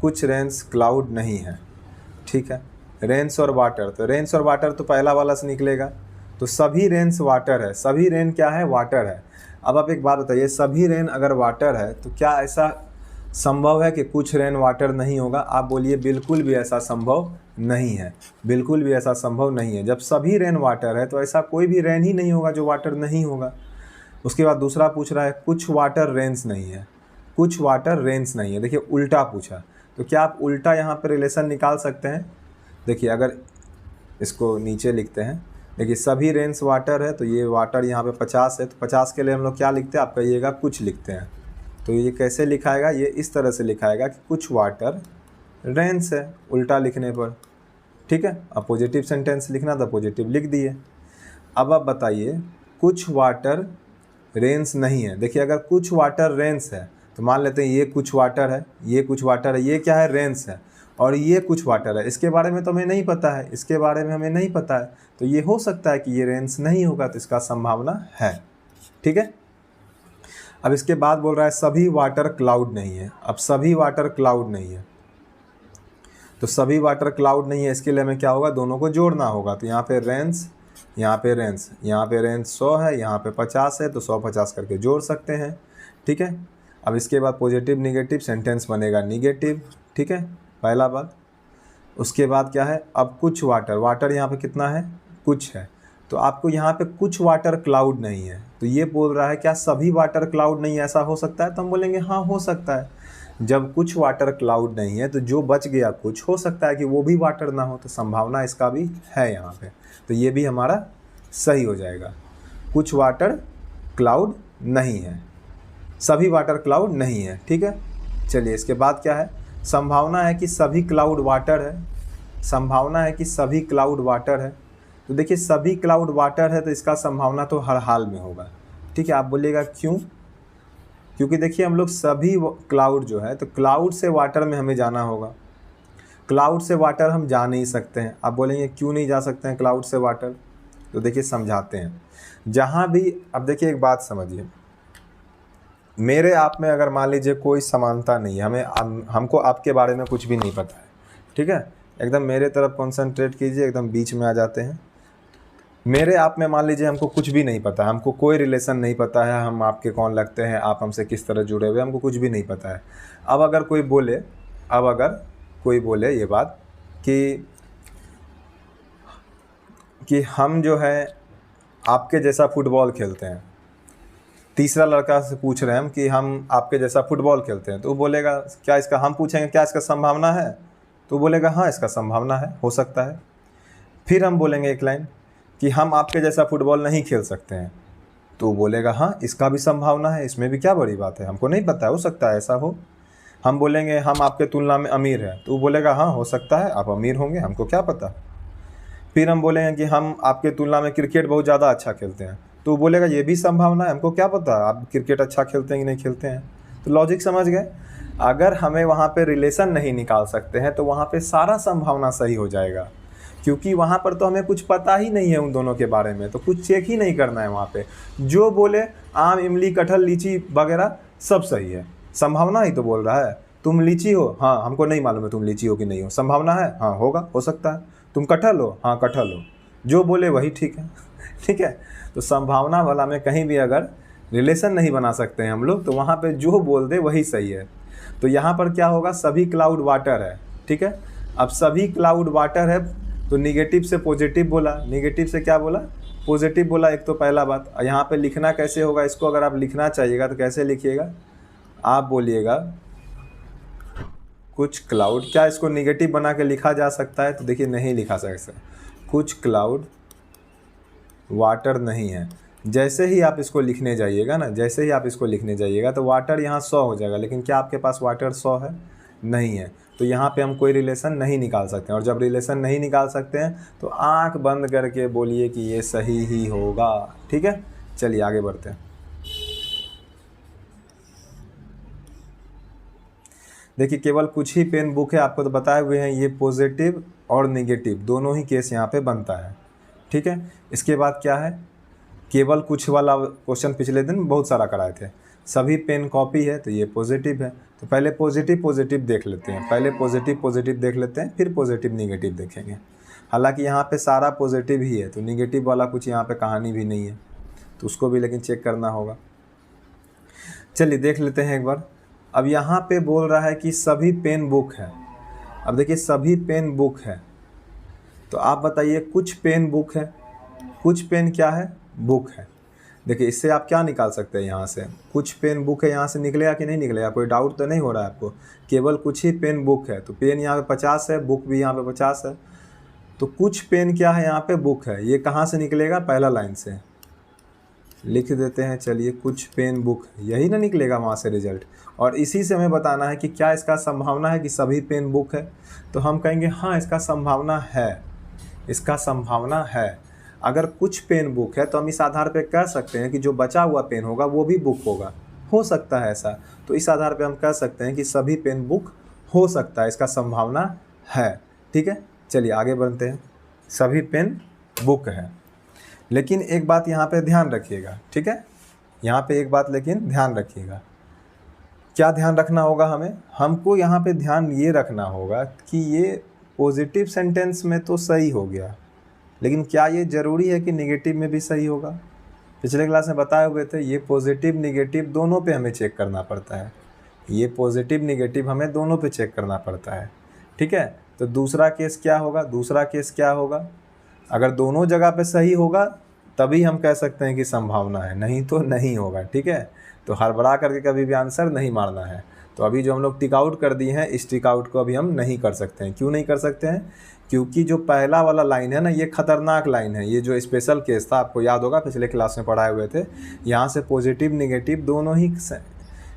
कुछ रेन्स क्लाउड नहीं है। ठीक है, रेन्स और वाटर, तो रेन्स और वाटर तो पहला वाला से निकलेगा, तो सभी रेन्स वाटर है। सभी रेन क्या है? वाटर है। अब आप एक बात बताइए, सभी रेन अगर वाटर है तो क्या ऐसा संभव है कि कुछ रेन वाटर नहीं होगा? आप बोलिए बिल्कुल भी ऐसा संभव नहीं है, बिल्कुल भी ऐसा संभव नहीं है। जब सभी रेन वाटर है तो ऐसा कोई भी रेन ही नहीं होगा जो वाटर नहीं होगा। उसके बाद दूसरा पूछ रहा है कुछ वाटर रेन्स नहीं है, कुछ वाटर रेन्स नहीं है। देखिए उल्टा पूछा, तो क्या आप उल्टा यहाँ पर रिलेशन निकाल सकते हैं? देखिए अगर इसको नीचे लिखते हैं, देखिए सभी रेन्स वाटर है, तो ये वाटर यहाँ पे 50 है, तो 50 के लिए हम लोग क्या लिखते हैं? आप कहिएगा कुछ लिखते हैं। तो ये कैसे लिखाएगा? ये इस तरह से लिखाएगा कि कुछ वाटर रेन्स है, उल्टा लिखने पर। ठीक है, अब पॉजिटिव सेंटेंस लिखना था, पॉजिटिव लिख दिए। अब आप बताइए कुछ वाटर रेन्स नहीं है। देखिए अगर कुछ वाटर रेन्स है तो मान लेते हैं ये कुछ वाटर है, ये कुछ वाटर है, ये क्या है? रेन्स है, और ये कुछ वाटर है। इसके बारे में तो हमें नहीं पता है, इसके बारे में हमें नहीं पता है, तो ये हो सकता है कि ये रेन्स नहीं होगा, तो इसका संभावना है। ठीक है, अब इसके बाद बोल रहा है सभी वाटर क्लाउड नहीं है। अब सभी वाटर क्लाउड नहीं है, तो सभी वाटर क्लाउड नहीं है, इसके लिए हमें क्या होगा? दोनों को जोड़ना होगा। तो यहाँ पे रेन्स, यहाँ पे रेन्स, यहाँ पे रेन्स 100 है, यहाँ पे 50 है, तो 100-50 करके जोड़ सकते हैं। ठीक है, अब इसके बाद पॉजिटिव निगेटिव सेंटेंस बनेगा निगेटिव। ठीक है, पहला बात। उसके बाद क्या है? अब कुछ वाटर, वाटर यहाँ पे कितना है? कुछ है, तो आपको यहाँ पे कुछ वाटर क्लाउड नहीं है, तो ये बोल रहा है क्या सभी वाटर क्लाउड नहीं है? ऐसा हो सकता है? तो हम बोलेंगे हाँ हो सकता है। जब कुछ वाटर क्लाउड नहीं है तो जो बच गया कुछ, हो सकता है कि वो भी वाटर ना हो, तो संभावना इसका भी है यहाँ पे, तो ये भी हमारा सही हो जाएगा। कुछ वाटर क्लाउड नहीं है, सभी वाटर क्लाउड नहीं है। ठीक है, चलिए इसके बाद क्या है? संभावना है कि सभी क्लाउड वाटर है, संभावना है कि सभी क्लाउड वाटर है। तो देखिए सभी क्लाउड वाटर है, तो इसका संभावना तो हर हाल में होगा। ठीक है, आप बोलिएगा क्यों? क्योंकि देखिए हम लोग सभी क्लाउड जो है, तो क्लाउड से वाटर में हमें जाना होगा, क्लाउड से वाटर हम जा नहीं सकते हैं। आप बोलेंगे क्यों नहीं जा सकते हैं क्लाउड से वाटर? तो देखिए समझाते हैं। जहाँ भी, अब देखिए एक बात समझिए, मेरे आप में अगर मान लीजिए कोई समानता नहीं है, हमको आपके बारे में कुछ भी नहीं पता है। ठीक है, एकदम मेरे तरफ कंसंट्रेट कीजिए, एकदम बीच में आ जाते हैं। मेरे आप में मान लीजिए हमको कुछ भी नहीं पता है, हमको कोई रिलेशन नहीं पता है, हम आपके कौन लगते हैं, आप हमसे किस तरह जुड़े हुए, हमको कुछ भी नहीं पता है। अब अगर कोई बोले ये बात कि हम जो है आपके जैसा फुटबॉल खेलते हैं, तीसरा लड़का से पूछ रहे हैं हम कि हम आपके जैसा फुटबॉल खेलते हैं, तो वो बोलेगा क्या इसका, हम पूछेंगे क्या इसका संभावना है, तो बोलेगा हाँ इसका संभावना है, हो सकता है। फिर हम बोलेंगे एक लाइन कि हम आपके जैसा फुटबॉल नहीं खेल सकते हैं, तो वो बोलेगा हाँ इसका भी संभावना है, इसमें भी क्या बड़ी बात है, हमको नहीं पता है, हो सकता है ऐसा हो। हम बोलेंगे हम आपके तुलना में अमीर हैं, तो वो बोलेगा हाँ हो सकता है आप अमीर होंगे, हमको क्या पता। फिर हम बोलेंगे कि हम आपके तुलना में क्रिकेट बहुत ज़्यादा अच्छा खेलते हैं, तो वो बोलेगा ये भी संभावना है, हमको क्या पता आप क्रिकेट अच्छा खेलते हैं कि नहीं खेलते हैं। तो लॉजिक समझ गए? अगर हमें वहाँ पे रिलेशन नहीं निकाल सकते हैं तो वहाँ पे सारा संभावना सही हो जाएगा, क्योंकि वहाँ पर तो हमें कुछ पता ही नहीं है उन दोनों के बारे में, तो कुछ चेक ही नहीं करना है वहाँ पे। जो बोले आम, इमली, कटहल, लीची वगैरह सब सही है, संभावना ही तो बोल रहा है। तुम लीची हो, हाँ हमको नहीं मालूम है तुम लीची हो कि नहीं हो, संभावना है, हाँ होगा, हो सकता है। तुम कटहल हो, हाँ कटहल हो, जो बोले वही ठीक है। ठीक है, तो संभावना वाला में कहीं भी अगर रिलेशन नहीं बना सकते हैं हम लोग, तो वहाँ पे जो बोल दे वही सही है। तो यहाँ पर क्या होगा? सभी क्लाउड वाटर है। ठीक है, अब सभी क्लाउड वाटर है, तो निगेटिव से पॉजिटिव बोला, निगेटिव से क्या बोला? पॉजिटिव बोला। एक तो पहला बात, यहाँ पे लिखना कैसे होगा इसको, अगर आप लिखना चाहिएगा तो कैसे लिखिएगा? आप बोलिएगा कुछ क्लाउड, क्या इसको निगेटिव बना के लिखा जा सकता है? तो देखिए नहीं लिखा जा सकता, कुछ क्लाउड वाटर नहीं है। जैसे ही आप इसको लिखने जाइएगा ना, जैसे ही आप इसको लिखने जाइएगा तो वाटर यहाँ 100 हो जाएगा, लेकिन क्या आपके पास वाटर 100 है? नहीं है, तो यहाँ पे हम कोई रिलेशन नहीं निकाल सकते हैं। और जब रिलेशन नहीं निकाल सकते हैं तो आंख बंद करके बोलिए कि ये सही ही होगा। ठीक है, चलिए आगे बढ़ते हैं। देखिए केवल कुछ ही पेन बुक है, आपको तो बताए हुए हैं ये पॉजिटिव और नेगेटिव दोनों ही केस यहाँ पे बनता है, ठीक है। इसके बाद क्या है, केवल कुछ वाला क्वेश्चन पिछले दिन बहुत सारा कराए थे। सभी पेन कॉपी है तो ये पॉजिटिव है, तो पहले पॉजिटिव पॉजिटिव देख लेते हैं, पहले पॉजिटिव पॉजिटिव देख लेते हैं, फिर पॉजिटिव निगेटिव देखेंगे। हालांकि यहाँ पे सारा पॉजिटिव ही है, तो निगेटिव वाला कुछ यहाँ पे कहानी भी नहीं है, तो उसको भी लेकिन चेक करना होगा। चलिए देख लेते हैं एक बार। अब यहाँ पे बोल रहा है कि सभी पेन बुक है। अब देखिए सभी पेन बुक है, तो आप बताइए कुछ पेन बुक है, कुछ पेन क्या है, बुक है। देखिए इससे आप क्या निकाल सकते हैं, यहाँ से कुछ पेन बुक है, यहाँ से निकलेगा कि नहीं निकलेगा, कोई डाउट तो नहीं हो रहा है आपको। केवल कुछ ही पेन बुक है, तो पेन यहाँ पे 50 है, बुक भी यहाँ पे 50 है, तो कुछ पेन क्या है, यहाँ पे बुक है। ये कहाँ से निकलेगा, पहला लाइन से लिख देते हैं। चलिए कुछ पेन बुक, यही ना निकलेगा वहाँ से रिजल्ट। और इसी से हमें बताना है कि क्या इसका संभावना है कि सभी पेन बुक है, तो हम कहेंगे हाँ इसका संभावना है, इसका संभावना है। अगर कुछ पेन बुक है तो हम इस आधार पे कह सकते हैं कि जो बचा हुआ पेन होगा वो भी बुक होगा, हो सकता है ऐसा। तो इस आधार पे हम कह सकते हैं कि सभी पेन बुक हो सकता है, इसका संभावना है, ठीक है। चलिए आगे बढ़ते हैं। सभी पेन बुक है, लेकिन एक बात यहाँ पे ध्यान रखिएगा, ठीक है। यहाँ पे एक बात लेकिन ध्यान रखिएगा। क्या ध्यान रखना होगा हमें, हमको यहाँ पे ध्यान ये रखना होगा कि ये पॉजिटिव सेंटेंस में तो सही हो गया, लेकिन क्या ये ज़रूरी है कि नेगेटिव में भी सही होगा। पिछले क्लास में बताए हुए थे ये पॉजिटिव नेगेटिव दोनों पे हमें चेक करना पड़ता है, ये पॉजिटिव नेगेटिव हमें दोनों पे चेक करना पड़ता है, ठीक है। तो दूसरा केस क्या होगा, दूसरा केस क्या होगा, अगर दोनों जगह पे सही होगा तभी हम कह सकते हैं कि संभावना है, नहीं तो नहीं होगा, ठीक है। तो हड़बड़ा करके कभी भी आंसर नहीं मारना है। तो अभी जो हम लोग टिक आउट कर दिए हैं, इस टिक आउट को अभी हम नहीं कर सकते हैं। क्यों नहीं कर सकते हैं, क्योंकि जो पहला वाला लाइन है ना, ये खतरनाक लाइन है। ये जो स्पेशल केस था, आपको याद होगा पिछले क्लास में पढ़ाए हुए थे, यहाँ से पॉजिटिव निगेटिव दोनों ही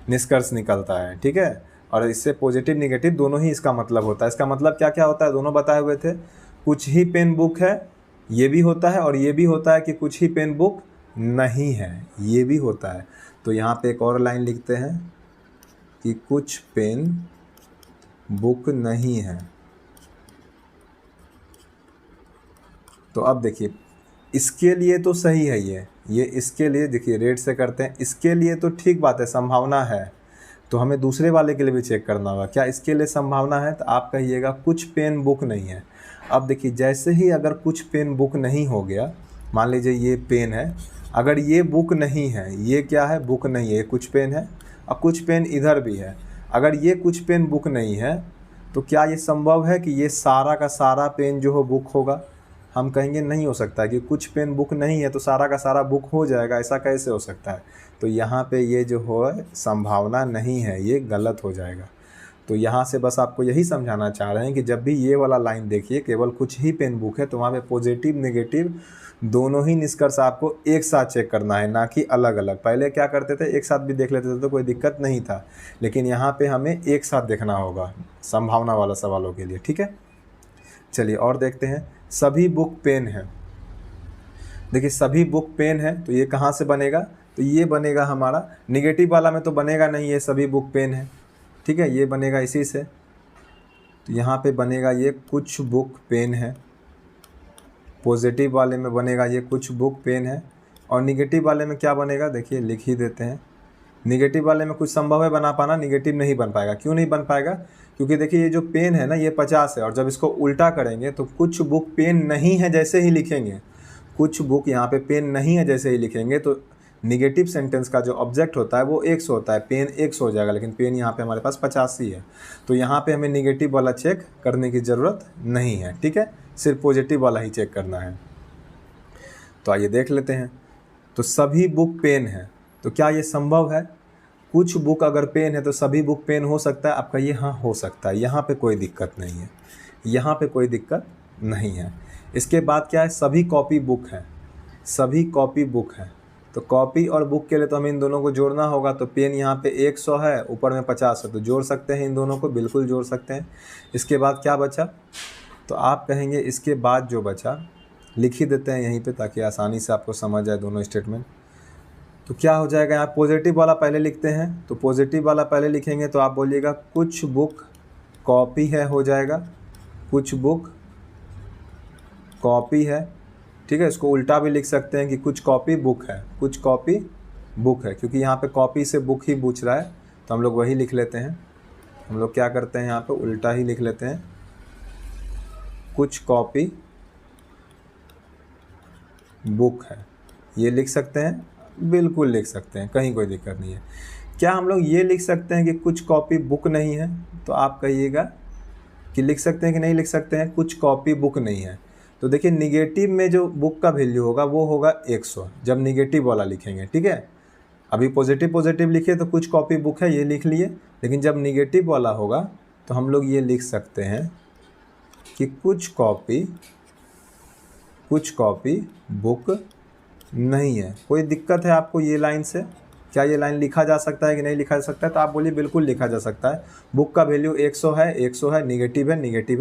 निष्कर्ष निकलता है, ठीक है। और इससे पॉजिटिव निगेटिव दोनों ही इसका मतलब होता है। इसका मतलब क्या क्या होता है, दोनों बताए हुए थे। कुछ ही पेन बुक है, ये भी होता है, और ये भी होता है कि कुछ ही पेन बुक नहीं है, ये भी होता है। तो यहाँ पे एक और लाइन लिखते हैं कि कुछ पेन बुक नहीं है। तो अब देखिए इसके लिए तो सही है, ये इसके लिए देखिए रेड से करते हैं, इसके लिए तो ठीक बात है, संभावना है। तो हमें दूसरे वाले के लिए भी चेक करना होगा, क्या इसके लिए संभावना है, तो आप कहिएगा कुछ पेन बुक नहीं है। अब देखिए जैसे ही अगर कुछ पेन बुक नहीं हो गया, मान लीजिए ये पेन है, अगर ये बुक नहीं है, ये क्या है, बुक नहीं है, ये कुछ पेन है, और कुछ पेन इधर भी है। अगर ये कुछ पेन बुक नहीं है तो क्या ये संभव है कि ये सारा का सारा पेन जो हो बुक होगा, हम कहेंगे नहीं हो सकता है कि कुछ पेन बुक नहीं है तो सारा का सारा बुक हो जाएगा, ऐसा कैसे हो सकता है। तो यहाँ पे ये जो हो संभावना नहीं है, ये गलत हो जाएगा। तो यहाँ से बस आपको यही समझाना चाह रहे हैं कि जब भी ये वाला लाइन देखिए केवल कुछ ही पेन बुक है, तो वहाँ पे पॉजिटिव नेगेटिव दोनों ही निष्कर्ष आपको एक साथ चेक करना है, ना कि अलग अलग। पहले क्या करते थे, एक साथ भी देख लेते थे तो कोई दिक्कत नहीं था, लेकिन यहाँ पे हमें एक साथ देखना होगा संभावना वाला सवालों के लिए, ठीक है। चलिए और देखते हैं। सभी बुक पेन है, देखिए सभी बुक पेन है, तो ये कहाँ से बनेगा, तो ये बनेगा हमारा निगेटिव वाला में तो बनेगा नहीं, ये सभी बुक पेन है, ठीक है, ये बनेगा इसी से। तो यहाँ पे बनेगा ये कुछ बुक पेन है, पॉजिटिव वाले में बनेगा ये कुछ बुक पेन है, और निगेटिव वाले में क्या बनेगा, देखिए लिख ही देते हैं। निगेटिव वाले में कुछ संभव है बना पाना, निगेटिव नहीं बन पाएगा। क्यों नहीं बन पाएगा, क्योंकि देखिए ये जो पेन है ना, ये 50 है, और जब इसको उल्टा करेंगे तो कुछ बुक पेन नहीं है जैसे ही लिखेंगे, कुछ बुक यहाँ पे पेन नहीं है जैसे ही लिखेंगे, तो निगेटिव सेंटेंस का जो ऑब्जेक्ट होता है वो 100 होता है, पेन 100 हो जाएगा, लेकिन पेन यहाँ पे हमारे पास 85 है। तो यहाँ पे हमें निगेटिव वाला चेक करने की ज़रूरत नहीं है, ठीक है, सिर्फ पॉजिटिव वाला ही चेक करना है। तो आइए देख लेते हैं। तो सभी बुक पेन है, तो क्या ये संभव है, कुछ बुक अगर पेन है तो सभी बुक पेन हो सकता है। आप कहिए हाँ हो सकता है, यहाँ पे कोई दिक्कत नहीं है, यहाँ पे कोई दिक्कत नहीं है। इसके बाद क्या है, सभी कॉपी बुक है, सभी कॉपी बुक है। तो कॉपी और बुक के लिए तो हमें इन दोनों को जोड़ना होगा। तो पेन यहाँ पे 100 है, ऊपर में 50 है, तो जोड़ सकते हैं इन दोनों को, बिल्कुल जोड़ सकते हैं। इसके बाद क्या बचा, तो आप कहेंगे इसके बाद जो बचा लिख ही देते हैं यहीं पे, ताकि आसानी से आपको समझ आए दोनों स्टेटमेंट। तो क्या हो जाएगा, यहाँ पॉजिटिव वाला पहले लिखते हैं। तो पॉजिटिव वाला पहले लिखेंगे तो आप बोलिएगा कुछ बुक कॉपी है, हो जाएगा कुछ बुक कॉपी है। ठीक है, इसको उल्टा भी लिख सकते हैं कि कुछ कॉपी बुक है, कुछ कॉपी बुक है, क्योंकि यहाँ पे कॉपी से बुक ही पूछ रहा है तो हम लोग वही लिख लेते हैं। हम लोग क्या करते हैं, यहाँ पे उल्टा ही लिख लेते हैं, कुछ कॉपी बुक है। ये लिख सकते हैं, बिल्कुल लिख सकते हैं, कहीं कोई दिक्कत नहीं है। क्या हम लोग ये लिख सकते हैं कि कुछ कॉपी बुक नहीं है? तो आप कहिएगा कि लिख सकते हैं कि नहीं लिख सकते हैं, कुछ कॉपी बुक नहीं है। तो देखिए निगेटिव में जो बुक का वैल्यू होगा वो होगा 100 जब निगेटिव वाला लिखेंगे। ठीक है, अभी पॉजिटिव लिखे तो कुछ कॉपी बुक है ये लिख लिए, लेकिन जब निगेटिव वाला होगा तो हम लोग ये लिख सकते हैं कि कुछ कॉपी बुक नहीं है। कोई दिक्कत है आपको ये लाइन से? क्या ये लाइन लिखा जा सकता है कि नहीं लिखा जा सकता है? तो आप बोलिए बिल्कुल लिखा जा सकता है। बुक का वैल्यू 100 है, निगेटिव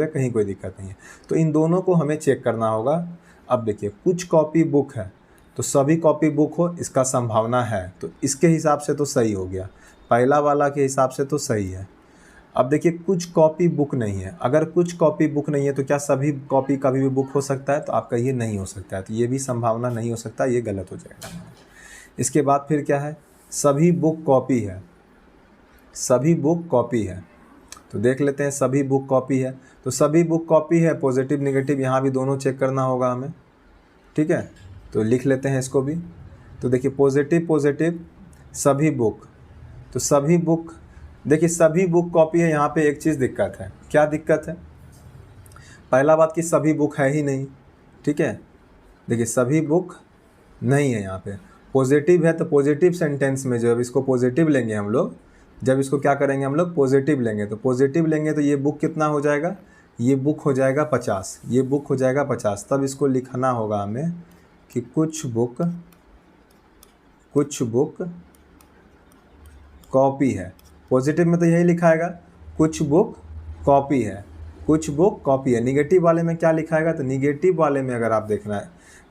है, कहीं कोई दिक्कत नहीं है। तो इन दोनों को हमें चेक करना होगा। अब देखिए कुछ कॉपी बुक है तो सभी कॉपी बुक हो, इसका संभावना है, तो इसके हिसाब से तो सही हो गया, पहला वाला के हिसाब से तो सही है। अब देखिए कुछ कॉपी बुक नहीं है, अगर कुछ कॉपी बुक नहीं है तो क्या सभी कॉपी कभी भी बुक हो सकता है? तो आप कहिए नहीं हो सकता है, तो ये भी संभावना नहीं हो सकता, ये गलत हो जाएगा। इसके बाद फिर क्या है, सभी बुक कॉपी है, सभी बुक कॉपी है। तो देख लेते हैं सभी बुक कॉपी है, तो सभी बुक कॉपी है, पॉजिटिव निगेटिव यहाँ भी दोनों चेक करना होगा हमें। ठीक है, तो लिख लेते हैं इसको भी। तो देखिए पॉजिटिव सभी बुक, तो सभी बुक, देखिए सभी बुक कॉपी है। यहाँ पे एक चीज़ दिक्कत है, क्या दिक्कत है? पहला बात कि सभी बुक है ही नहीं। ठीक है, देखिए सभी बुक नहीं है, यहाँ पे पॉजिटिव है, तो पॉजिटिव सेंटेंस में जब इसको पॉजिटिव लेंगे हम लोग, जब इसको क्या करेंगे हम लोग पॉजिटिव लेंगे, तो पॉजिटिव लेंगे तो ये बुक कितना हो जाएगा, ये बुक हो जाएगा 50, ये बुक हो जाएगा 50। तब इसको लिखना होगा हमें कि कुछ बुक कॉपी है। पॉजिटिव में तो यही लिखाएगा कुछ बुक कॉपी है, कुछ बुक कॉपी है। निगेटिव वाले में क्या लिखाएगा, तो निगेटिव वाले में अगर आप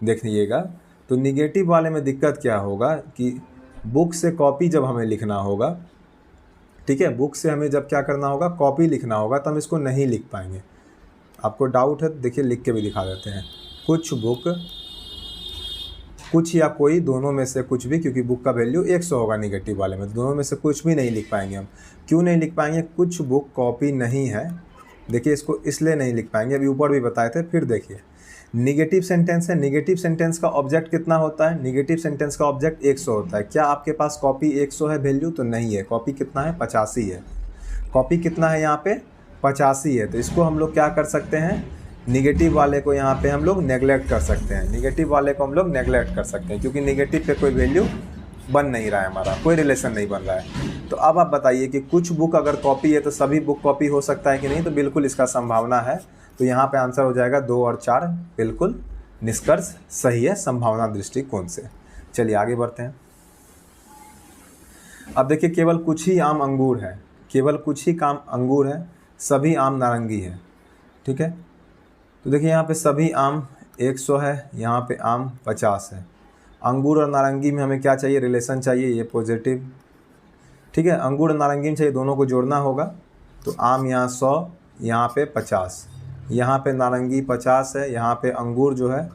देखिएगा तो निगेटिव वाले में दिक्कत क्या होगा कि बुक से कॉपी जब हमें लिखना होगा, ठीक है, बुक से हमें जब क्या करना होगा, कॉपी लिखना होगा, तो हम इसको नहीं लिख पाएंगे। आपको डाउट है तो देखिए लिख के भी दिखा देते हैं, कुछ बुक, कुछ या कोई, दोनों में से कुछ भी, क्योंकि बुक का वैल्यू 100 होगा निगेटिव वाले में, तो दोनों में से कुछ भी नहीं लिख पाएंगे हम। क्यों नहीं लिख पाएंगे? कुछ बुक कॉपी नहीं है। देखिए इसको इसलिए नहीं लिख पाएंगे, अभी ऊपर भी बताए थे। फिर देखिए निगेटिव सेंटेंस है, निगेटिव सेंटेंस का ऑब्जेक्ट कितना होता है? निगेटिव सेंटेंस का ऑब्जेक्ट 100 होता है। क्या आपके पास कॉपी 100 है वैल्यू? तो नहीं है, कॉपी कितना है, 85 है। कॉपी कितना है यहाँ पे, 85 है। तो इसको हम लोग क्या कर सकते हैं, निगेटिव वाले को यहाँ पे हम लोग नेगलेक्ट कर सकते हैं, निगेटिव वाले को हम लोग नेगलेक्ट कर सकते हैं, क्योंकि निगेटिव पे कोई वैल्यू बन नहीं रहा है, हमारा कोई रिलेशन नहीं बन रहा है। तो अब आप बताइए कि कुछ बुक अगर कॉपी है तो सभी बुक कॉपी हो सकता है कि नहीं? तो बिल्कुल इसका संभावना है। तो यहाँ पे आंसर हो जाएगा 2 और 4, बिल्कुल निष्कर्ष सही है संभावना दृष्टिकोण से। चलिए आगे बढ़ते हैं। अब देखिए केवल कुछ ही आम अंगूर है, केवल कुछ ही काम अंगूर है, सभी आम नारंगी है। ठीक है, तो देखिए यहाँ पे सभी आम 100 है, यहाँ पे आम 50 है। अंगूर और नारंगी में हमें क्या चाहिए, रिलेशन चाहिए, ये पॉजिटिव। ठीक है, अंगूर और नारंगी में चाहिए, दोनों को जोड़ना होगा। तो आम यहाँ 100, यहाँ पे 50, यहाँ पे नारंगी 50 है, यहाँ पे अंगूर जो है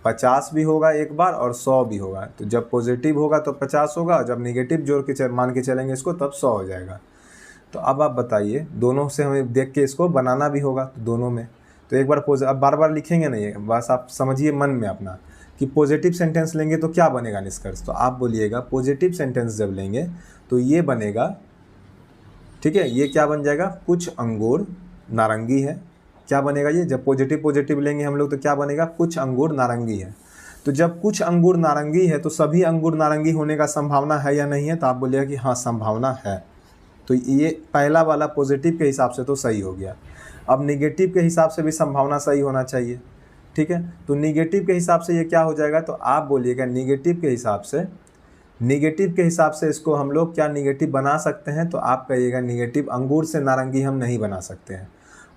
50 भी होगा एक बार और 100 भी होगा। तो जब पॉजिटिव होगा तो 50 होगा, जब निगेटिव जोड़ के मान के चलेंगे इसको तब 100 हो जाएगा। तो अब आप बताइए, दोनों से हमें देख के इसको बनाना भी होगा, तो दोनों में तो एक बार अब बार बार लिखेंगे नहीं, बस आप समझिए मन में अपना कि पॉजिटिव सेंटेंस लेंगे तो क्या बनेगा निष्कर्ष। तो आप बोलिएगा पॉजिटिव सेंटेंस जब लेंगे तो ये बनेगा, ठीक है, ये क्या बन जाएगा, कुछ अंगूर नारंगी है। क्या बनेगा ये, जब पॉजिटिव लेंगे हम लोग तो क्या बनेगा, कुछ अंगूर नारंगी है। तो जब कुछ अंगूर नारंगी है तो सभी अंगूर नारंगी होने का संभावना है या नहीं है? तो आप बोलिएगा कि हाँ संभावना है। तो ये पहला वाला पॉजिटिव के हिसाब से तो सही हो गया। अब निगेटिव के हिसाब से भी संभावना सही होना चाहिए। ठीक है, तो निगेटिव के हिसाब से ये क्या हो जाएगा, तो आप बोलिएगा निगेटिव के हिसाब से इसको हम लोग क्या निगेटिव बना सकते हैं? तो आप कहिएगा निगेटिव अंगूर से नारंगी हम नहीं बना सकते हैं,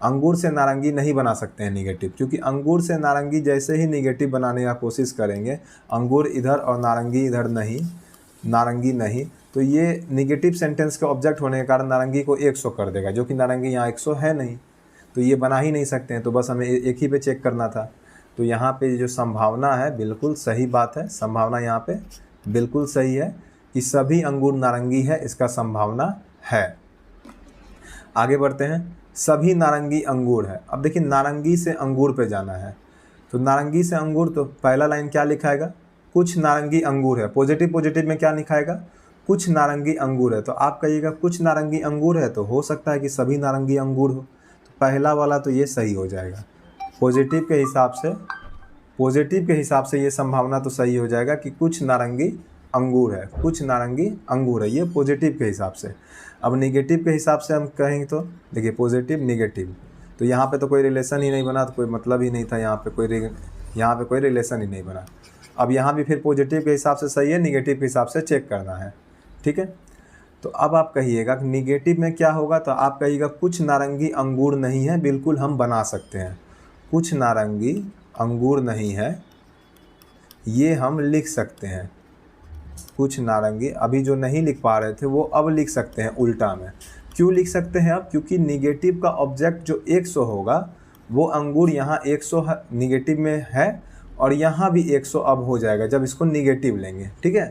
अंगूर से नारंगी नहीं बना सकते हैं निगेटिव, क्योंकि अंगूर से नारंगी जैसे ही निगेटिव बनाने का कोशिश करेंगे, अंगूर इधर और नारंगी इधर नहीं, नारंगी नहीं, तो ये निगेटिव सेंटेंस के ऑब्जेक्ट होने के कारण नारंगी को 100 कर देगा, जो कि नारंगी यहाँ 100 है नहीं, तो ये बना ही नहीं सकते हैं। तो बस हमें एक ही पे चेक करना था। तो यहाँ पे जो संभावना है बिल्कुल सही बात है, संभावना यहाँ पे बिल्कुल सही है कि सभी अंगूर नारंगी है, इसका संभावना है। आगे बढ़ते हैं, सभी नारंगी अंगूर है। अब देखिए नारंगी से अंगूर पे जाना है, तो नारंगी से अंगूर, तो पहला लाइन क्या लिखाएगा, कुछ नारंगी अंगूर है। पॉजिटिव पॉजिटिव में क्या लिखाएगा, कुछ नारंगी अंगूर है। तो आप कहिएगा कुछ नारंगी अंगूर है, तो हो सकता है कि सभी नारंगी अंगूर हो, तो पहला वाला तो ये सही हो जाएगा। पॉजिटिव के हिसाब से ये संभावना तो सही हो जाएगा कि कुछ नारंगी अंगूर है, कुछ नारंगी अंगूर है, ये पॉजिटिव के हिसाब से। अब निगेटिव के हिसाब से हम कहेंगे तो देखिए पॉजिटिव निगेटिव, तो यहाँ पे तो कोई रिलेशन ही नहीं बना, तो कोई मतलब ही नहीं था, यहाँ पे कोई रिलेशन ही नहीं बना। अब यहाँ भी फिर पॉजिटिव के हिसाब से सही है, निगेटिव के हिसाब से चेक करना है, ठीक है। तो अब आप कहिएगा कि निगेटिव में क्या होगा, तो आप कहिएगा कुछ नारंगी अंगूर नहीं है, बिल्कुल हम बना सकते हैं, कुछ नारंगी अंगूर नहीं है, ये हम लिख सकते हैं। कुछ नारंगी, अभी जो नहीं लिख पा रहे थे वो अब लिख सकते हैं उल्टा में। क्यों लिख सकते हैं अब, क्योंकि निगेटिव का ऑब्जेक्ट जो 100 होगा वो अंगूर यहाँ 100 निगेटिव में है, और यहाँ भी 100 अब हो जाएगा जब इसको निगेटिव लेंगे, ठीक है।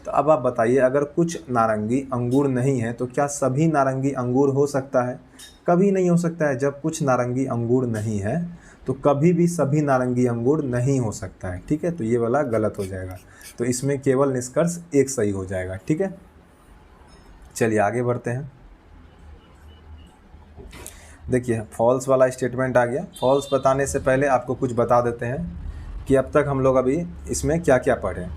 तो अब आप बताइए, अगर कुछ नारंगी अंगूर नहीं है तो क्या सभी नारंगी अंगूर हो सकता है, कभी नहीं हो सकता है। जब कुछ नारंगी अंगूर नहीं है तो कभी भी सभी नारंगी अंगूर नहीं हो सकता है, ठीक है। तो ये वाला गलत हो जाएगा, तो इसमें केवल निष्कर्ष एक सही हो जाएगा, ठीक है। चलिए आगे बढ़ते हैं। देखिए फॉल्स वाला स्टेटमेंट आ गया। फॉल्स बताने से पहले आपको कुछ बता देते हैं कि अब तक हम लोग अभी इसमें क्या क्या पढ़े।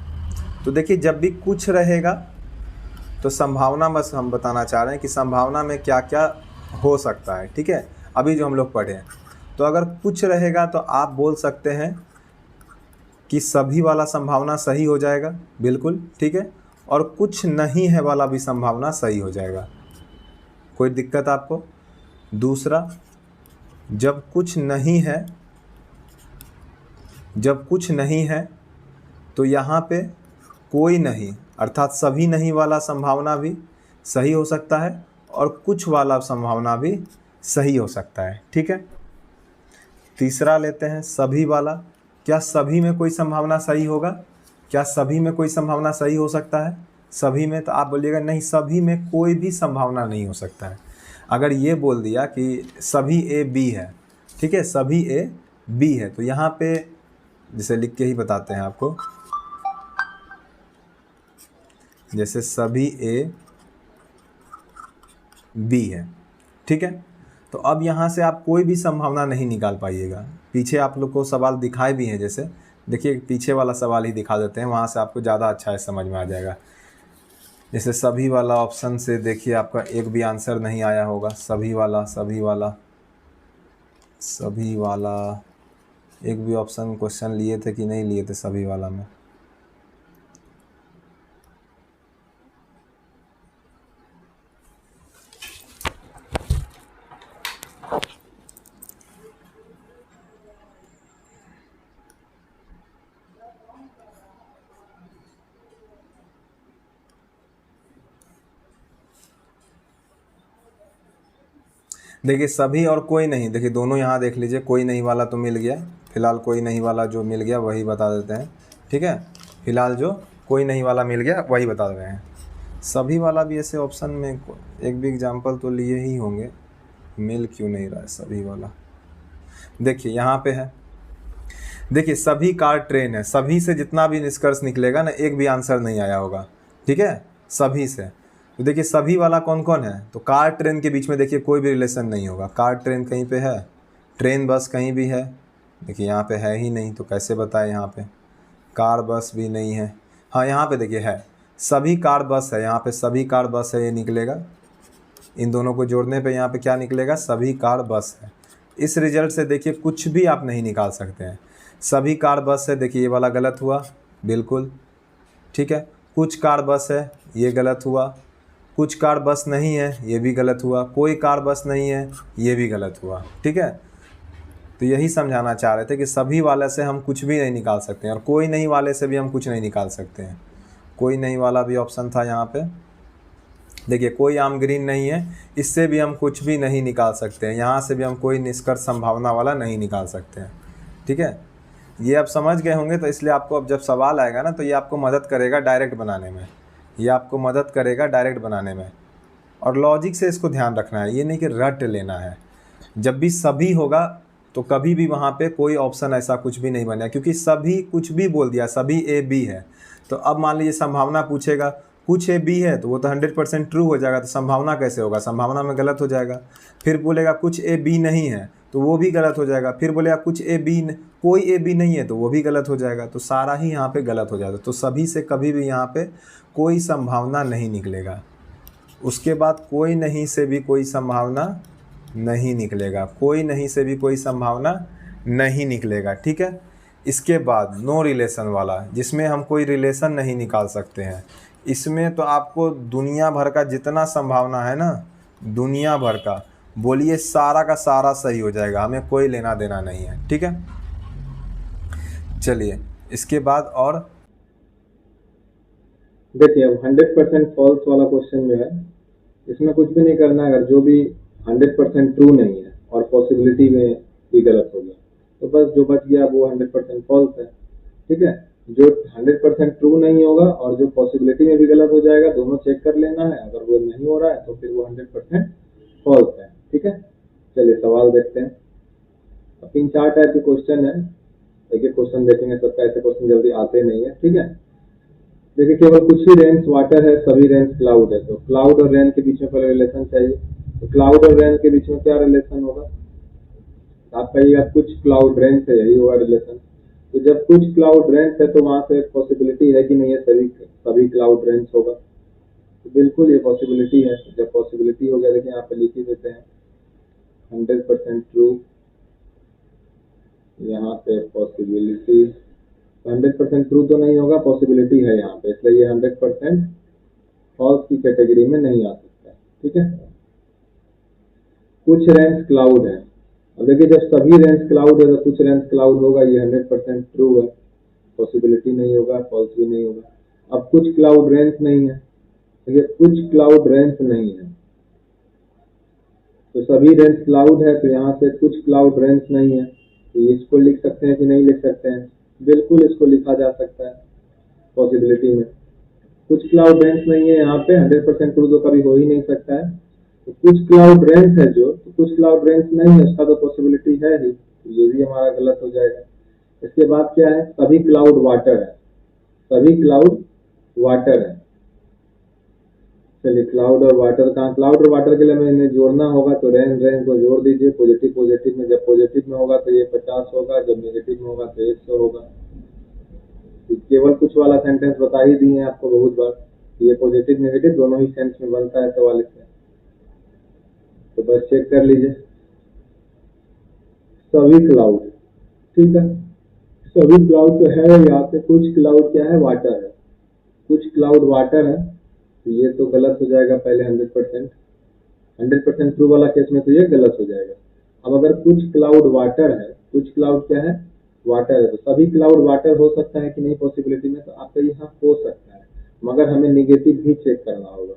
तो देखिए जब भी कुछ रहेगा तो संभावना, बस हम बताना चाह रहे हैं कि संभावना में क्या क्या हो सकता है, ठीक है। अभी जो हम लोग पढ़े, तो अगर कुछ रहेगा तो आप बोल सकते हैं कि सभी वाला संभावना सही हो जाएगा, बिल्कुल ठीक है। और कुछ नहीं है वाला भी संभावना सही हो जाएगा, कोई दिक्कत आपको। दूसरा, जब कुछ नहीं है तो यहाँ पे कोई नहीं अर्थात सभी नहीं वाला संभावना भी सही हो सकता है, और कुछ वाला संभावना भी सही हो सकता है, ठीक है। तीसरा लेते हैं सभी वाला। क्या सभी में कोई संभावना सही होगा, क्या सभी में कोई संभावना सही हो सकता है सभी में, तो आप बोलिएगा नहीं, सभी में कोई भी संभावना नहीं हो सकता है। अगर ये बोल दिया कि सभी ए बी है, ठीक है, सभी ए बी है, तो यहाँ पे जैसे लिख के ही बताते हैं आपको, जैसे सभी ए बी है, ठीक है। तो अब यहाँ से आप कोई भी संभावना नहीं निकाल पाइएगा। पीछे आप लोग को सवाल दिखाए भी हैं, जैसे देखिए पीछे वाला सवाल ही दिखा देते हैं, वहाँ से आपको ज़्यादा अच्छा है समझ में आ जाएगा। जैसे सभी वाला ऑप्शन से देखिए आपका एक भी आंसर नहीं आया होगा। सभी वाला एक भी ऑप्शन क्वेश्चन लिए थे कि नहीं लिए थे सभी वाला में। देखिए सभी और कोई नहीं, देखिए दोनों यहाँ देख लीजिए, कोई नहीं वाला तो मिल गया, फिलहाल कोई नहीं वाला जो मिल गया वही बता देते हैं, ठीक है। फिलहाल जो कोई नहीं वाला मिल गया वही बता रहे हैं। सभी वाला भी ऐसे ऑप्शन में एक भी एग्जाम्पल तो लिए ही होंगे, मिल क्यों नहीं रहा है सभी वाला। देखिए यहाँ पे है, देखिए सभी कार ट्रेन है, सभी से जितना भी निष्कर्ष निकलेगा ना, एक भी आंसर नहीं आया होगा, ठीक है, सभी से। तो देखिए सभी वाला कौन कौन है, तो कार ट्रेन के बीच में देखिए कोई भी रिलेशन नहीं होगा। कार ट्रेन कहीं पे है, ट्रेन बस कहीं भी है, देखिए यहाँ पे है ही नहीं, तो कैसे बताए। यहाँ पे कार बस भी नहीं है, हाँ यहाँ पे देखिए है, सभी कार बस है, यहाँ पे सभी कार बस है, ये निकलेगा। इन दोनों को जोड़ने पे यहाँ पे क्या निकलेगा, सभी कार बस है। इस रिजल्ट से देखिए कुछ भी आप नहीं निकाल सकते हैं। सभी कार बस है, देखिए ये वाला गलत हुआ बिल्कुल, ठीक है। कुछ कार बस है, ये गलत हुआ। कुछ कार बस नहीं है, ये भी गलत हुआ। कोई कार बस नहीं है, ये भी गलत हुआ, ठीक है। तो यही समझाना चाह रहे थे कि सभी वाले से हम कुछ भी नहीं निकाल सकते हैं, और कोई नहीं वाले से भी हम कुछ नहीं निकाल सकते हैं। कोई नहीं वाला भी ऑप्शन था यहाँ पे। देखिए कोई आम ग्रीन नहीं है, इससे भी हम कुछ भी नहीं निकाल सकते हैं, यहाँ से भी हम कोई निष्कर्ष संभावना वाला नहीं निकाल सकते हैं। ठीक है, ये आप समझ गए होंगे, तो इसलिए आपको अब जब सवाल आएगा ना तो ये आपको मदद करेगा डायरेक्ट बनाने में, ये आपको मदद करेगा डायरेक्ट बनाने में। और लॉजिक से इसको ध्यान रखना है, ये नहीं कि रट लेना है। जब भी सभी होगा तो कभी भी वहाँ पे कोई ऑप्शन ऐसा कुछ भी नहीं बनेगा, क्योंकि सभी कुछ भी बोल दिया, सभी ए बी है। तो अब मान लीजिए संभावना पूछेगा, कुछ ए बी है तो वो तो 100% ट्रू हो जाएगा, तो संभावना कैसे होगा, संभावना में गलत हो जाएगा। फिर बोलेगा कुछ ए बी नहीं है तो वो भी गलत हो जाएगा। फिर बोलेगा कुछ ए बी, कोई ए बी नहीं है तो वो भी गलत हो जाएगा। तो सारा ही यहाँ पे गलत हो जाएगा। तो सभी से कभी भी यहाँ पे कोई संभावना नहीं निकलेगा। उसके बाद कोई नहीं से भी कोई संभावना नहीं निकलेगा, कोई नहीं से भी कोई संभावना नहीं निकलेगा। ठीक है, इसके बाद नो रिलेशन वाला, जिसमें हम कोई रिलेशन नहीं निकाल सकते हैं। इसमें तो आपको दुनिया भर का जितना संभावना है ना, दुनिया भर का, बोलिए सारा का सारा सही हो जाएगा, हमें कोई लेना देना नहीं है। ठीक है, चलिए इसके बाद और देखिए अब 100% फॉल्स वाला क्वेश्चन जो है, इसमें कुछ भी नहीं करना है। अगर जो भी 100% ट्रू नहीं है और पॉसिबिलिटी में भी गलत हो गया तो बस जो बच गया वो 100% फॉल्स है। ठीक है, जो 100% ट्रू नहीं होगा और जो पॉसिबिलिटी में भी गलत हो जाएगा, दोनों चेक कर लेना है। अगर वो नहीं हो रहा है तो फिर वो 100% फॉल्स है। ठीक है, चलिए सवाल देखते हैं। अब 3-4 टाइप के क्वेश्चन है, एक एक क्वेश्चन देखेंगे। सबका ऐसे क्वेश्चन जल्दी आते नहीं है। ठीक है, देखिए केवल कुछ ही रेंज वाटर है, सभी रेंज क्लाउड है। तो क्लाउड और रेन के बीच में पहले रिलेशन चाहिए। तो क्लाउड और रेन के बीच में क्या रिलेशन होगा, आप कहिएगा कुछ क्लाउड रेंज है, यही होगा रिलेशन। तो जब कुछ क्लाउड रेंज है तो वहां से पॉसिबिलिटी है कि नहीं है सभी सभी क्लाउड रेंज होगा। तो बिल्कुल ये पॉसिबिलिटी है। जब पॉसिबिलिटी हो गया, देखिए यहाँ पे लिख ही देते हैं 100% ट्रू, यहाँ पे पॉसिबिलिटी। 100% ट्रू तो नहीं होगा, पॉसिबिलिटी है यहाँ पे, इसलिए ये 100% फॉल्स की कैटेगरी में नहीं आ सकता है। ठीक है, कुछ रेंज क्लाउड है। अब देखिए जब सभी रेंज क्लाउड है तो कुछ रेंज क्लाउड होगा, ये 100% ट्रू है, पॉसिबिलिटी नहीं होगा, फॉल्स भी नहीं होगा। अब कुछ क्लाउड रेंज नहीं है, देखिए कुछ क्लाउड रेंज नहीं है तो सभी रेंज क्लाउड है, तो यहाँ से कुछ क्लाउड रेंज नहीं है। तो इसको लिख सकते हैं कि नहीं लिख सकते हैं, बिल्कुल इसको लिखा जा सकता है पॉसिबिलिटी में। कुछ क्लाउड रेंज नहीं है, यहाँ पे 100% ट्रू तो कभी हो ही नहीं सकता है। तो कुछ क्लाउड रेंज है जो, तो कुछ क्लाउड रेंज नहीं है, उसका तो पॉसिबिलिटी है ही, तो ये भी हमारा गलत हो जाएगा। इसके बाद क्या है, सभी क्लाउड वाटर है, सभी क्लाउड वाटर है। चलिए क्लाउड और वाटर कहाँ, क्लाउड और वाटर के लिए हमें इन्हें जोड़ना होगा, तो रेन रेन को जोड़ दीजिए। पॉजिटिव पॉजिटिव में, जब पॉजिटिव में होगा तो ये 50 होगा, जब नेगेटिव में होगा तो 100 होगा। केवल कुछ वाला सेंटेंस बता ही दिए आपको बहुत बार, ये पॉजिटिव नेगेटिव दोनों ही सेंस में बनता है 44 में। तो बस चेक कर लीजिए, सभी क्लाउड। ठीक है, सभी क्लाउड तो है यहाँ पे, कुछ क्लाउड क्या है, वाटर है, कुछ क्लाउड वाटर है, तो ये तो गलत हो जाएगा पहले 100% ट्रू वाला केस में तो ये गलत हो जाएगा। अब अगर कुछ क्लाउड वाटर है, कुछ क्लाउड क्या है, वाटर है, तो सभी क्लाउड वाटर हो सकता है कि नहीं पॉसिबिलिटी में, तो आपका यहाँ हो सकता है, मगर हमें निगेटिव भी चेक करना होगा।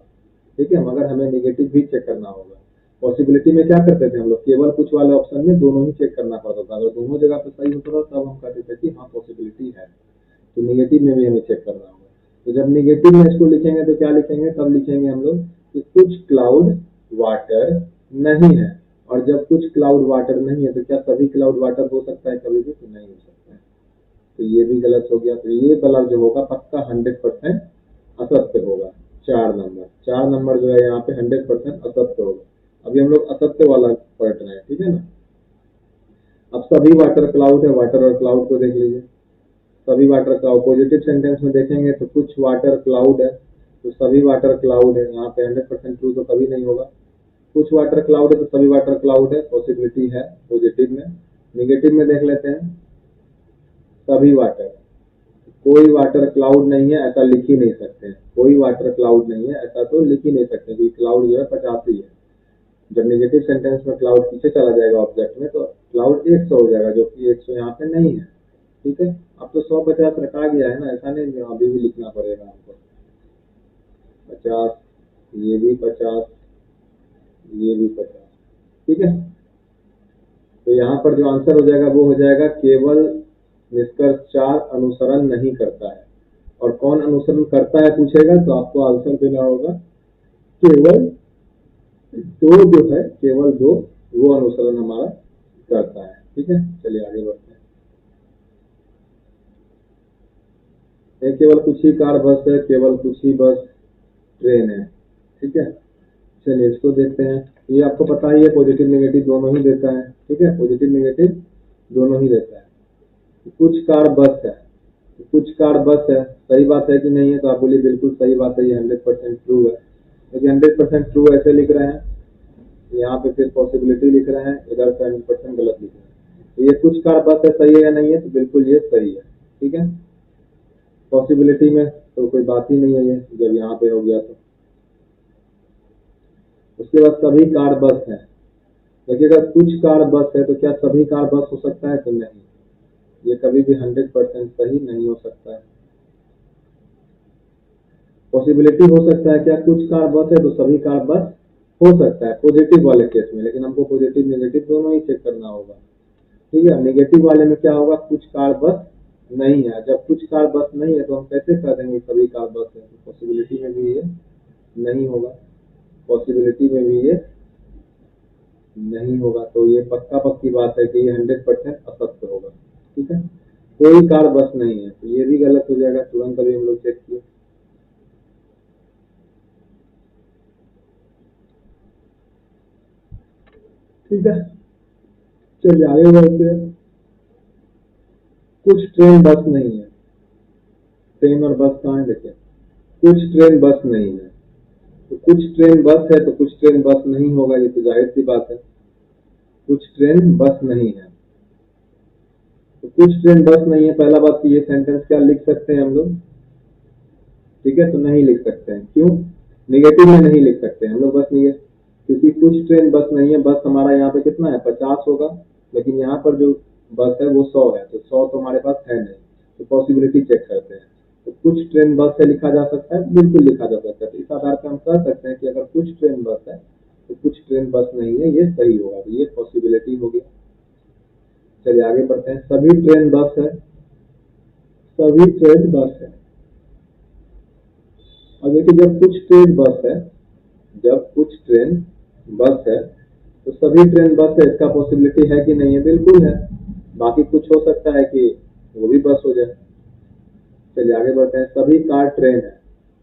ठीक है, मगर हमें निगेटिव भी चेक करना होगा। पॉसिबिलिटी में क्या करते थे हम लोग, केवल कुछ वाले ऑप्शन में दोनों ही चेक करना पड़ता था। अगर दोनों जगह पे सही होता था तब हम कहते थे कि हाँ पॉसिबिलिटी है। तो निगेटिव में भी हमें चेक करना होगा। तो जब निगेटिव में इसको लिखेंगे तो क्या लिखेंगे, तब लिखेंगे हम लोग कि कुछ क्लाउड वाटर नहीं है। और जब कुछ क्लाउड वाटर नहीं है तो क्या सभी क्लाउड वाटर हो सकता है, कभी भी तो नहीं हो सकता है, तो ये भी गलत हो गया। तो ये वाला जो होगा पक्का 100% असत्य होगा। 4 नंबर जो है यहाँ पे 100% असत्य होगा। अभी हम लोग असत्य वाला पढ़ रहे हैं। ठीक है ना, अब सभी वाटर क्लाउड है, वाटर और क्लाउड को देख लीजिए। सभी वाटर क्लाउड पॉजिटिव सेंटेंस में देखेंगे तो कुछ वाटर क्लाउड है, तो सभी वाटर क्लाउड है, यहाँ पे 100% ट्रू तो कभी नहीं होगा। कुछ वाटर क्लाउड है तो सभी वाटर क्लाउड है, पॉसिबिलिटी है पॉजिटिव में। निगेटिव में देख लेते हैं, सभी वाटर, कोई वाटर क्लाउड नहीं है ऐसा लिख ही नहीं सकते हैं, कोई वाटर क्लाउड नहीं है ऐसा तो लिख ही नहीं सकते क्योंकि क्लाउड जो है 50 ही है। जब नेगेटिव सेंटेंस में क्लाउड पीछे चला जाएगा ऑब्जेक्ट में तो क्लाउड 100 हो जाएगा, जो कि 100 यहाँ पे नहीं है। ठीक है, अब तो 150 रखा गया है ना, ऐसा नहीं अभी भी लिखना पड़ेगा हमको। 50, ये भी 50, ये भी 50। ठीक है, तो यहाँ पर जो आंसर हो जाएगा वो हो जाएगा केवल निष्कर्ष 4 अनुसरण नहीं करता है। और कौन अनुसरण करता है पूछेगा तो आपको आंसर देना होगा केवल 2 जो है, केवल 2 वो अनुसरण हमारा करता है। ठीक है, चलिए आगे बढ़ते हैं। ये केवल कुछ ही कार बस है, केवल कुछ ही बस ट्रेन है। ठीक है, चलिए इसको देखते हैं। ये आपको पता ही है पॉजिटिव नेगेटिव दोनों ही देता है। ठीक है, पॉजिटिव नेगेटिव दोनों ही देता है। कुछ कार बस है, कुछ कार बस है, सही बात है कि नहीं है? तो आप बोलिए बिल्कुल सही बात है, ये 100% ट्रू है। क्योंकि 100% ट्रू ऐसे लिख रहे हैं, यहाँ पे फिर पॉसिबिलिटी लिख रहे हैं, इधर से 100% गलत लिख रहे हैं। तो ये कुछ कार बस है, सही है या नहीं है? तो बिल्कुल ये सही है। ठीक है, पॉसिबिलिटी में तो कोई बात ही नहीं है ये, जब यहाँ पे हो गया तो। उसके बाद सभी कार बस है। देखिए अगर कुछ कार बस है तो क्या सभी कार बस हो सकता है? तो नहीं, ये कभी भी 100% सही नहीं हो सकता है। पॉसिबिलिटी हो सकता है क्या कुछ कार बस है तो सभी कार बस हो सकता है पॉजिटिव वाले केस में, लेकिन हमको पॉजिटिव नेगेटिव दोनों ही चेक करना होगा। ठीक है, नेगेटिव वाले में क्या होगा, कुछ कार बस नहीं है। जब कुछ कार बस नहीं है तो हम कैसे कह देंगे सभी कार बस है? तो पॉसिबिलिटी में भी ये नहीं होगा, पॉसिबिलिटी में भी ये नहीं होगा। तो ये पक्का पक्की बात है कि ये 100% असत्य होगा। ठीक है, कोई कार बस नहीं है, तो ये भी गलत हो जाएगा। तुरंत अभी हम लोग चेक किए। ठीक है, चलिए आगे बढ़ते हैं। कुछ ट्रेन बस नहीं है। ट्रेन और बस कहाँ है? देखिए, कुछ ट्रेन बस नहीं है, तो कुछ ट्रेन बस है तो कुछ ट्रेन बस नहीं होगा, ये तो जाहिर सी बात है। कुछ ट्रेन बस नहीं है, तो कुछ ट्रेन बस नहीं है। पहला बात कि ये सेंटेंस क्या लिख सकते हैं हम लोग? ठीक है, तो नहीं लिख सकते हैं। क्यों? निगेटिव में नहीं लिख सकते हैं हम लोग बस नहीं है, क्योंकि कुछ ट्रेन बस नहीं है। बस हमारा यहाँ पे कितना है? 50 होगा, लेकिन यहाँ पर जो बस है वो 100 है, तो 100 तो हमारे पास है नहीं। तो पॉसिबिलिटी चेक करते हैं। तो कुछ ट्रेन बस है लिखा जा सकता है, बिल्कुल लिखा जा सकता है। तो इस आधार पर हम कह सकते हैं कि अगर कुछ ट्रेन बस है तो कुछ ट्रेन बस नहीं है, ये सही होगा। तो ये पॉसिबिलिटी हो गया। चलिए आगे बढ़ते हैं। सभी ट्रेन बस है, सभी ट्रेन बस है। और देखिए जब कुछ ट्रेन बस है, जब कुछ ट्रेन बस है तो सभी ट्रेन बस है, इसका पॉसिबिलिटी है कि नहीं है? बिल्कुल है। बाकी कुछ हो सकता है कि वो भी बस हो जाए। चलिए आगे बढ़ते हैं। सभी कार ट्रेन है।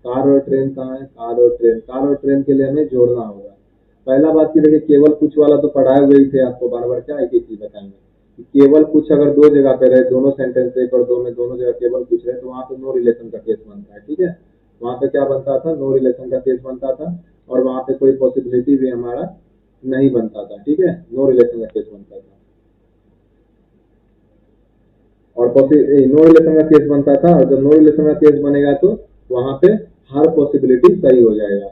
कार और ट्रेन कहाँ है? कार और ट्रेन, कार और ट्रेन के लिए हमें जोड़ना होगा। पहला बात की देखिए, केवल कुछ वाला तो पढ़ाए हुए ही थे आपको, बार बार क्या एक ही चीज बताएंगे। केवल कुछ अगर दो जगह पे रहे, दोनों सेंटेंस 1 और 2 में दोनों जगह केवल कुछ रहे, तो वहां पे नो रिलेशन का केस बनता है। ठीक है, वहां पे क्या बनता था? नो रिलेशन का केस बनता था, और वहां पे कोई पॉसिबिलिटी भी हमारा नहीं बनता था। ठीक है, नो रिलेशन का केस बनता था, और नो रिलेशन का केस बनता था। और जब नो रिलेशन का केस बनेगा तो वहां पे हर पॉसिबिलिटी सही हो जाएगा।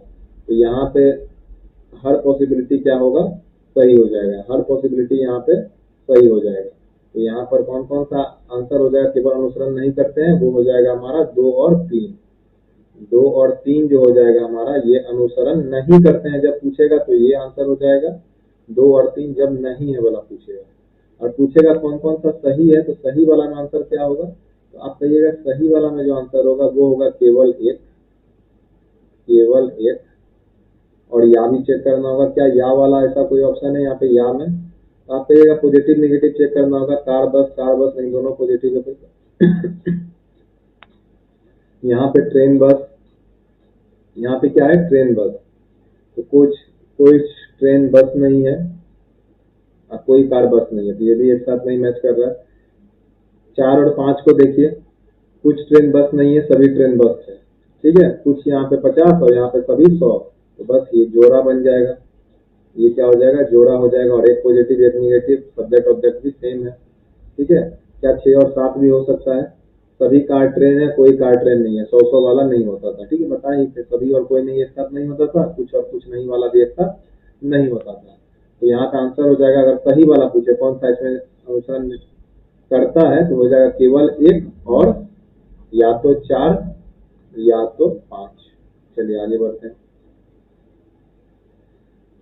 तो यहाँ पे हर पॉसिबिलिटी क्या होगा? सही हो जाएगा। हर पॉसिबिलिटी यहाँ पे सही हो जाएगा। तो यहाँ पर कौन कौन सा आंसर हो जाएगा? केवल अनुसरण नहीं करते हैं, वो हो जाएगा हमारा 2 और 3। 2 और 3 जो हो जाएगा हमारा, ये अनुसरण नहीं करते हैं जब पूछेगा तो ये आंसर हो जाएगा। 2 और 3 जब नहीं है वाला पूछेगा। और पूछेगा कौन कौन सा सही है, तो सही वाला में आंसर क्या होगा? तो आप कहिएगा सही वाला में जो आंसर होगा वो होगा केवल 1, केवल 1। और या भी चेक करना होगा। क्या या वाला ऐसा कोई ऑप्शन है यहाँ पे? या में तो आप कहिएगा पॉजिटिव नेगेटिव चेक करना होगा। कार बस नहीं, दोनों पॉजिटिव है। यहाँ पे ट्रेन बस, यहाँ पे क्या है? Train bus. तो कुछ कोई ट्रेन बस नहीं है और कोई कार बस नहीं है, तो ये भी एक साथ नहीं मैच कर रहा है। 4 और 5 को देखिए, कुछ ट्रेन बस नहीं है, सभी ट्रेन बस है। ठीक है, कुछ यहाँ पे 50 और यहाँ पे सभी 100, तो बस ये जोड़ा बन जाएगा। ये क्या हो जाएगा? जोड़ा हो जाएगा। और एक पॉजिटिव एक निगेटिव, सब्जेक्ट ऑब्जेक्ट भी सेम है। ठीक है, क्या 6 और 7 भी हो सकता है? सभी कार ट्रेन है, कोई कार ट्रेन नहीं है। 100 वाला नहीं होता था। ठीक है, बताइए, सभी और कोई नहीं एक साथ नहीं होता था, कुछ और कुछ नहीं वाला भी एक साथ नहीं होता था। तो यहाँ का आंसर हो जाएगा, अगर सही वाला पूछे कौन सा इसमें अनुसरण करता है, तो हो जाएगा केवल 1 और या तो 4 या तो 5। चलिए आगे बढ़ते हैं।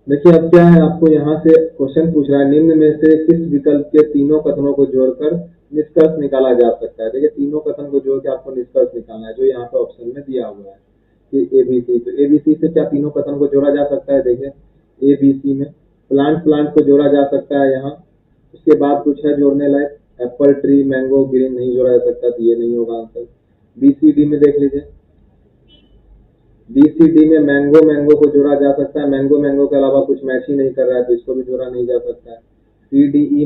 देखिए अब क्या है, आपको यहाँ से क्वेश्चन पूछ रहा है, निम्न में से किस विकल्प के तीनों कथनों को जोड़कर निष्कर्ष निकाला जा सकता है। देखिए तीनों कथन को जोड़ के आपको निष्कर्ष निकालना है, जो यहाँ पे ऑप्शन में दिया हुआ है कि एबीसी। तो एबीसी से क्या तीनों कथन को जोड़ा जा सकता है। देखिए एबीसी में प्लांट को जोड़ा जा सकता है यहाँ। उसके बाद कुछ है जोड़ने लायक, एप्पल, ट्री, मैंगो, ग्रीन नहीं जोड़ा जा सकता, तो ये नहीं होगा आंसर। बीसीडी में देख लीजिए, बीसीडी में मैंगो को जोड़ा जा सकता है, मैंगो के अलावा कुछ मैच ही नहीं कर रहा है, तो इसको भी जोड़ा नहीं जा सकता है। सीडीई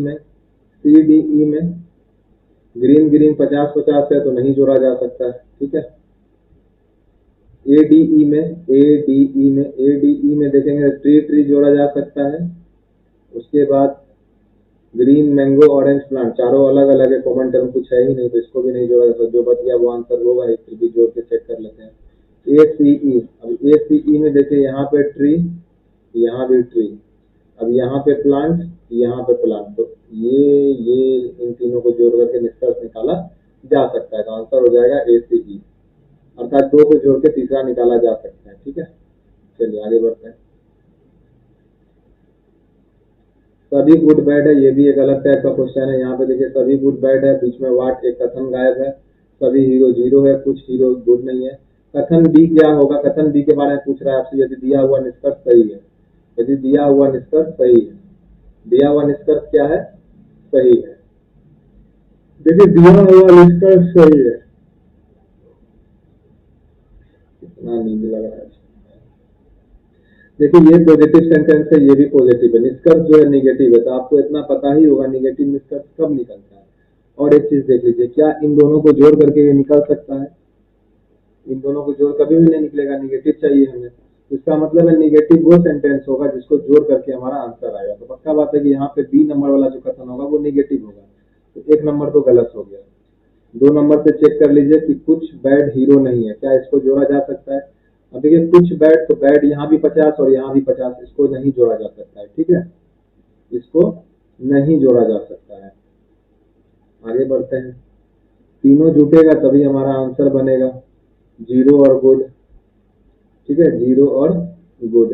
में ग्रीन 50-50 है, तो नहीं जोड़ा जा सकता है, ठीक है। एडीई में देखेंगे ट्री जोड़ा जा सकता है। उसके बाद ग्रीन, मैंगो, ऑरेंज प्लांट चारों अलग अलग है, कॉमन टर्म कुछ है ही नहीं, तो इसको भी नहीं जोड़ा जा सकता। जो बच गया वो आंसर होगा, एक फिर भी जोड़ के चेक कर लेते हैं। एसीई, अब एसीई में देखिए यहाँ पे ट्री, यहाँ भी ट्री, अब यहाँ पे प्लांट, यहाँ पे प्लांट, तो ये इन तीनों को जोड़ करके निष्कर्ष निकाला जा सकता है, तो आंसर हो जाएगा एसीई, अर्थात दो को जोड़ के तीसरा निकाला जा सकता है, ठीक है। चलिए आगे बढ़ते हैं। सभी गुड बैड है, ये भी एक अलग टाइप का क्वेश्चन है। यहाँ पे देखिए सभी गुड बैड है, बीच में वाट एक कथन गायब है, सभी हीरो जीरो है, कुछ हीरो गुड नहीं है। कथन बी क्या होगा, कथन बी के बारे में पूछ रहा है आपसे, यदि दिया हुआ निष्कर्ष सही है, यदि दिया हुआ निष्कर्ष सही है, दिया हुआ निष्कर्ष क्या है, सही है। देखिए दिया हुआ निष्कर्ष सही है, कितना नींद लग रहा है। देखिए ये पॉजिटिव सेंटेंस है, ये भी पॉजिटिव है, निष्कर्ष जो है निगेटिव है, तो आपको इतना पता ही होगा निगेटिव निष्कर्ष कब निकलता है। और एक चीज देख लीजिए, क्या इन दोनों को जोड़ करके ये निकल सकता है, इन दोनों को जोड़ कभी भी नहीं निकलेगा, निगेटिव चाहिए हमें। इसका मतलब है निगेटिव वो सेंटेंस होगा जिसको जोड़ करके हमारा आंसर आएगा। तो पक्का बात है कि यहाँ पे बी नंबर वाला जो कथन होगा वो निगेटिव होगा, तो एक नंबर तो गलत हो गया। 2 नंबर पे चेक कर लीजिए कि कुछ बैड हीरो नहीं है, क्या इसको जोड़ा जा सकता है। अब देखिए कुछ बैड, तो बैड यहाँ भी 50 और यहाँ भी 50, इसको नहीं जोड़ा जा सकता है, ठीक है, इसको नहीं जोड़ा जा सकता है। आगे बढ़ते हैं, तीनों जुटेगा तभी हमारा आंसर बनेगा, जीरो और गुड, ठीक है, जीरो और गुड।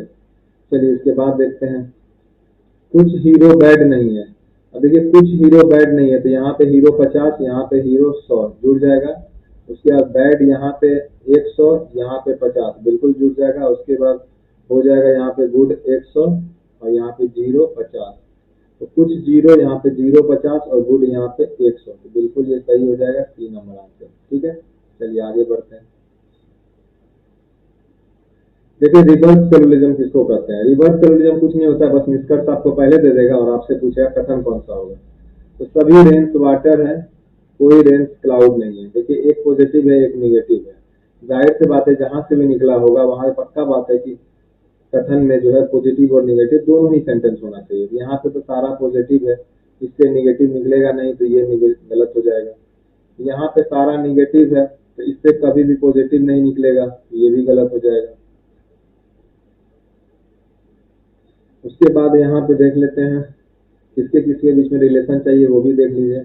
चलिए इसके बाद देखते हैं, कुछ हीरो बैड नहीं है। अब देखिए कुछ हीरो बैड नहीं है, तो यहाँ पे हीरो 50, यहाँ पे हीरो 100 जुड़ जाएगा। उसके बाद बैड यहाँ पे 100, यहाँ पे 50 बिल्कुल जुड़ जाएगा। उसके बाद हो जाएगा यहाँ पे गुड 100 और यहाँ पे 0 50, तो कुछ जीरो, यहाँ पे 0 50 और गुड यहाँ पे 100, तो बिल्कुल ये सही हो जाएगा, 3 नंबर आंसर, ठीक है। चलिए आगे बढ़ते हैं। देखिए रिवर्स पैरेललिज्म किसको कहते हैं। रिवर्स पैरेललिज्म कुछ नहीं होता है, बस निष्कर्ष आपको पहले दे देगा और आपसे पूछेगा कथन कौन सा होगा। तो सभी रेन्स वाटर है, कोई रेन्स क्लाउड नहीं है। देखिए एक पॉजिटिव है, एक निगेटिव है, जाहिर सी बात है जहां से भी निकला होगा वहां पक्का बात है कि कथन में जो है पॉजिटिव और निगेटिव दोनों ही सेंटेंस होना चाहिए। यहाँ पे तो सारा पॉजिटिव है, इससे निगेटिव निकलेगा नहीं, तो ये गलत हो जाएगा। यहाँ पे सारा निगेटिव है, तो इससे कभी भी पॉजिटिव नहीं निकलेगा, ये भी गलत हो जाएगा। उसके बाद यहाँ पे देख लेते हैं किसके किसके बीच में रिलेशन चाहिए, वो भी देख लीजिए।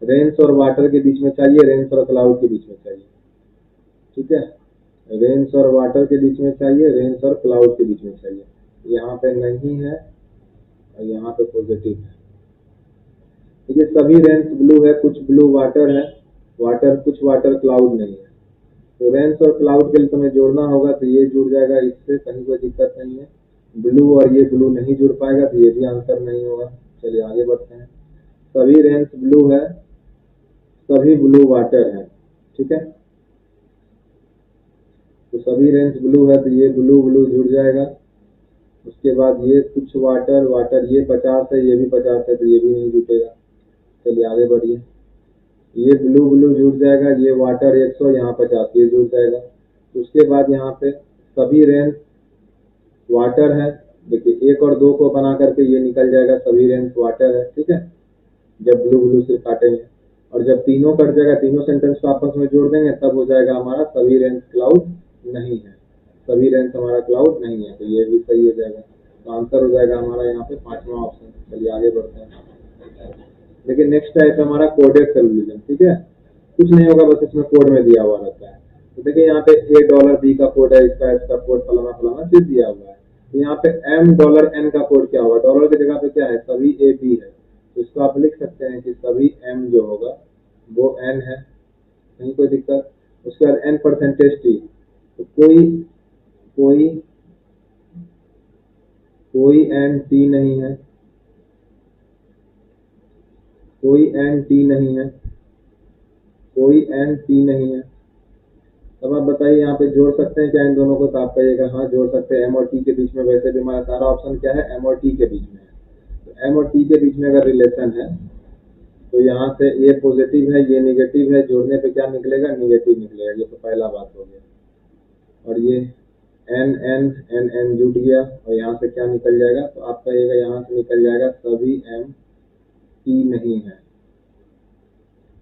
रेन्स और वाटर के बीच में चाहिए, रेन्स और क्लाउड के बीच में चाहिए, ठीक है, रेन्स और वाटर के बीच में चाहिए, रेन्स और क्लाउड के बीच में चाहिए। यहाँ पे नहीं है और यहाँ पे पॉजिटिव है। देखिए सभी रेन्स ब्लू है, कुछ ब्लू वाटर है, वाटर कुछ वाटर क्लाउड नहीं है। तो रेन्स और क्लाउड के लिए तुम्हें जोड़ना होगा, तो ये जुड़ जाएगा, इससे कहीं कोई दिक्कत नहीं है। ब्लू और ये ब्लू नहीं जुड़ पाएगा, तो ये भी आंसर नहीं होगा। चलिए आगे बढ़ते हैं। सभी रेन्स ब्लू है, सभी ब्लू वाटर है, ठीक है, तो सभी रेन्स ब्लू है, तो ये ब्लू ब्लू जुड़ जाएगा। उसके बाद ये कुछ वाटर वाटर, ये 50 है, ये भी 50 है, तो ये भी नहीं जुटेगा। चलिए आगे बढ़िए, ये ब्लू ब्लू जुड़ जाएगा, ये वाटर 100, यहाँ 50, ये जुड़ जाएगा। उसके बाद यहाँ पे सभी रेन्स वाटर है, देखिए 1 और 2 को बना करके ये निकल जाएगा, सभी रेन्स वाटर है, ठीक है, जब ब्लू ब्लू से काटेंगे। और जब तीनों कट जाएगा, तीनों सेंटेंस को आपस में जोड़ देंगे, तब हो जाएगा हमारा सभी रेन्स क्लाउड नहीं है, सभी रेन्स हमारा क्लाउड नहीं है, तो ये भी सही हो जाएगा। तो आंसर हो जाएगा हमारा यहाँ पे 5वां ऑप्शन। चलिए आगे बढ़ते हैं। देखिए नेक्स्ट टाइप हमारा कोडेड पैरेललिज्म, ठीक है, कुछ नहीं होगा, बस इसमें कोड में दिया हुआ रहता है। तो देखिए यहाँ पे $A B का कोड है, इसका कोड फलाना फलाना चीज दिया हुआ है। तो यहाँ पे $M N का कोड क्या होगा, डॉलर की जगह पे क्या है, सभी A B है, तो इसको आप लिख सकते हैं कि सभी M जो होगा वो N है, नहीं कोई दिक्कत। उसके बाद N%T, तो कोई कोई एन टी नहीं है, कोई एन टी नहीं है, कोई एन टी नहीं है। तब आप बताइए यहाँ पे जोड़ सकते हैं क्या इन दोनों को, तो आप कहिएगा हाँ जोड़ सकते हैं, एम और टी के बीच में। वैसे भी हमारा सारा ऑप्शन क्या है, एम और टी के बीच में है, तो एम और टी के बीच में अगर रिलेशन है तो यहाँ से ये पॉजिटिव है ये निगेटिव है, जोड़ने पे क्या निकलेगा, निगेटिव निकलेगा। ये तो पहला बात हो गया। और ये एन एन एन एन जुट गया और यहाँ से क्या निकल जाएगा, तो आप कहिएगा यहाँ से निकल जाएगा सभी एम टी नहीं है।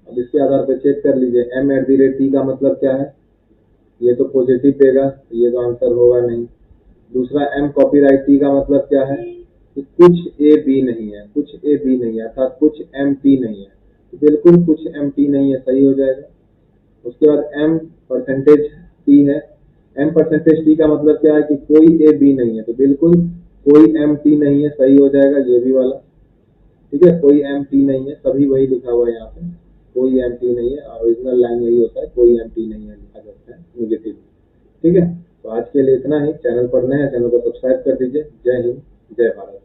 अब इसके आधार पर चेक कर लीजिए, M@T का मतलब क्या है, ये तो पॉजिटिव देगा, तो ये तो आंसर होगा नहीं। दूसरा M कॉपीराइट T का मतलब क्या है कि कुछ A B नहीं है, कुछ A B नहीं है, अर्थात कुछ M T नहीं है, तो बिल्कुल कुछ M T नहीं है, सही हो जाएगा। उसके बाद M%T है, M%T का मतलब क्या है कि कोई A B नहीं है, तो बिल्कुल कोई M T नहीं है, सही हो जाएगा ये भी वाला। ठीक है, कोई एम टी नहीं है, सभी वही लिखा हुआ है यहाँ पे, कोई एम टी नहीं है। ओरिजिनल लाइन यही होता है, कोई एम टी नहीं है लिखा जाता है निगेटिव। ठीक है, तो आज के लिए इतना ही। चैनल पर नए हैं, चैनल को सब्सक्राइब कर दीजिए। जय हिंद, जय भारत।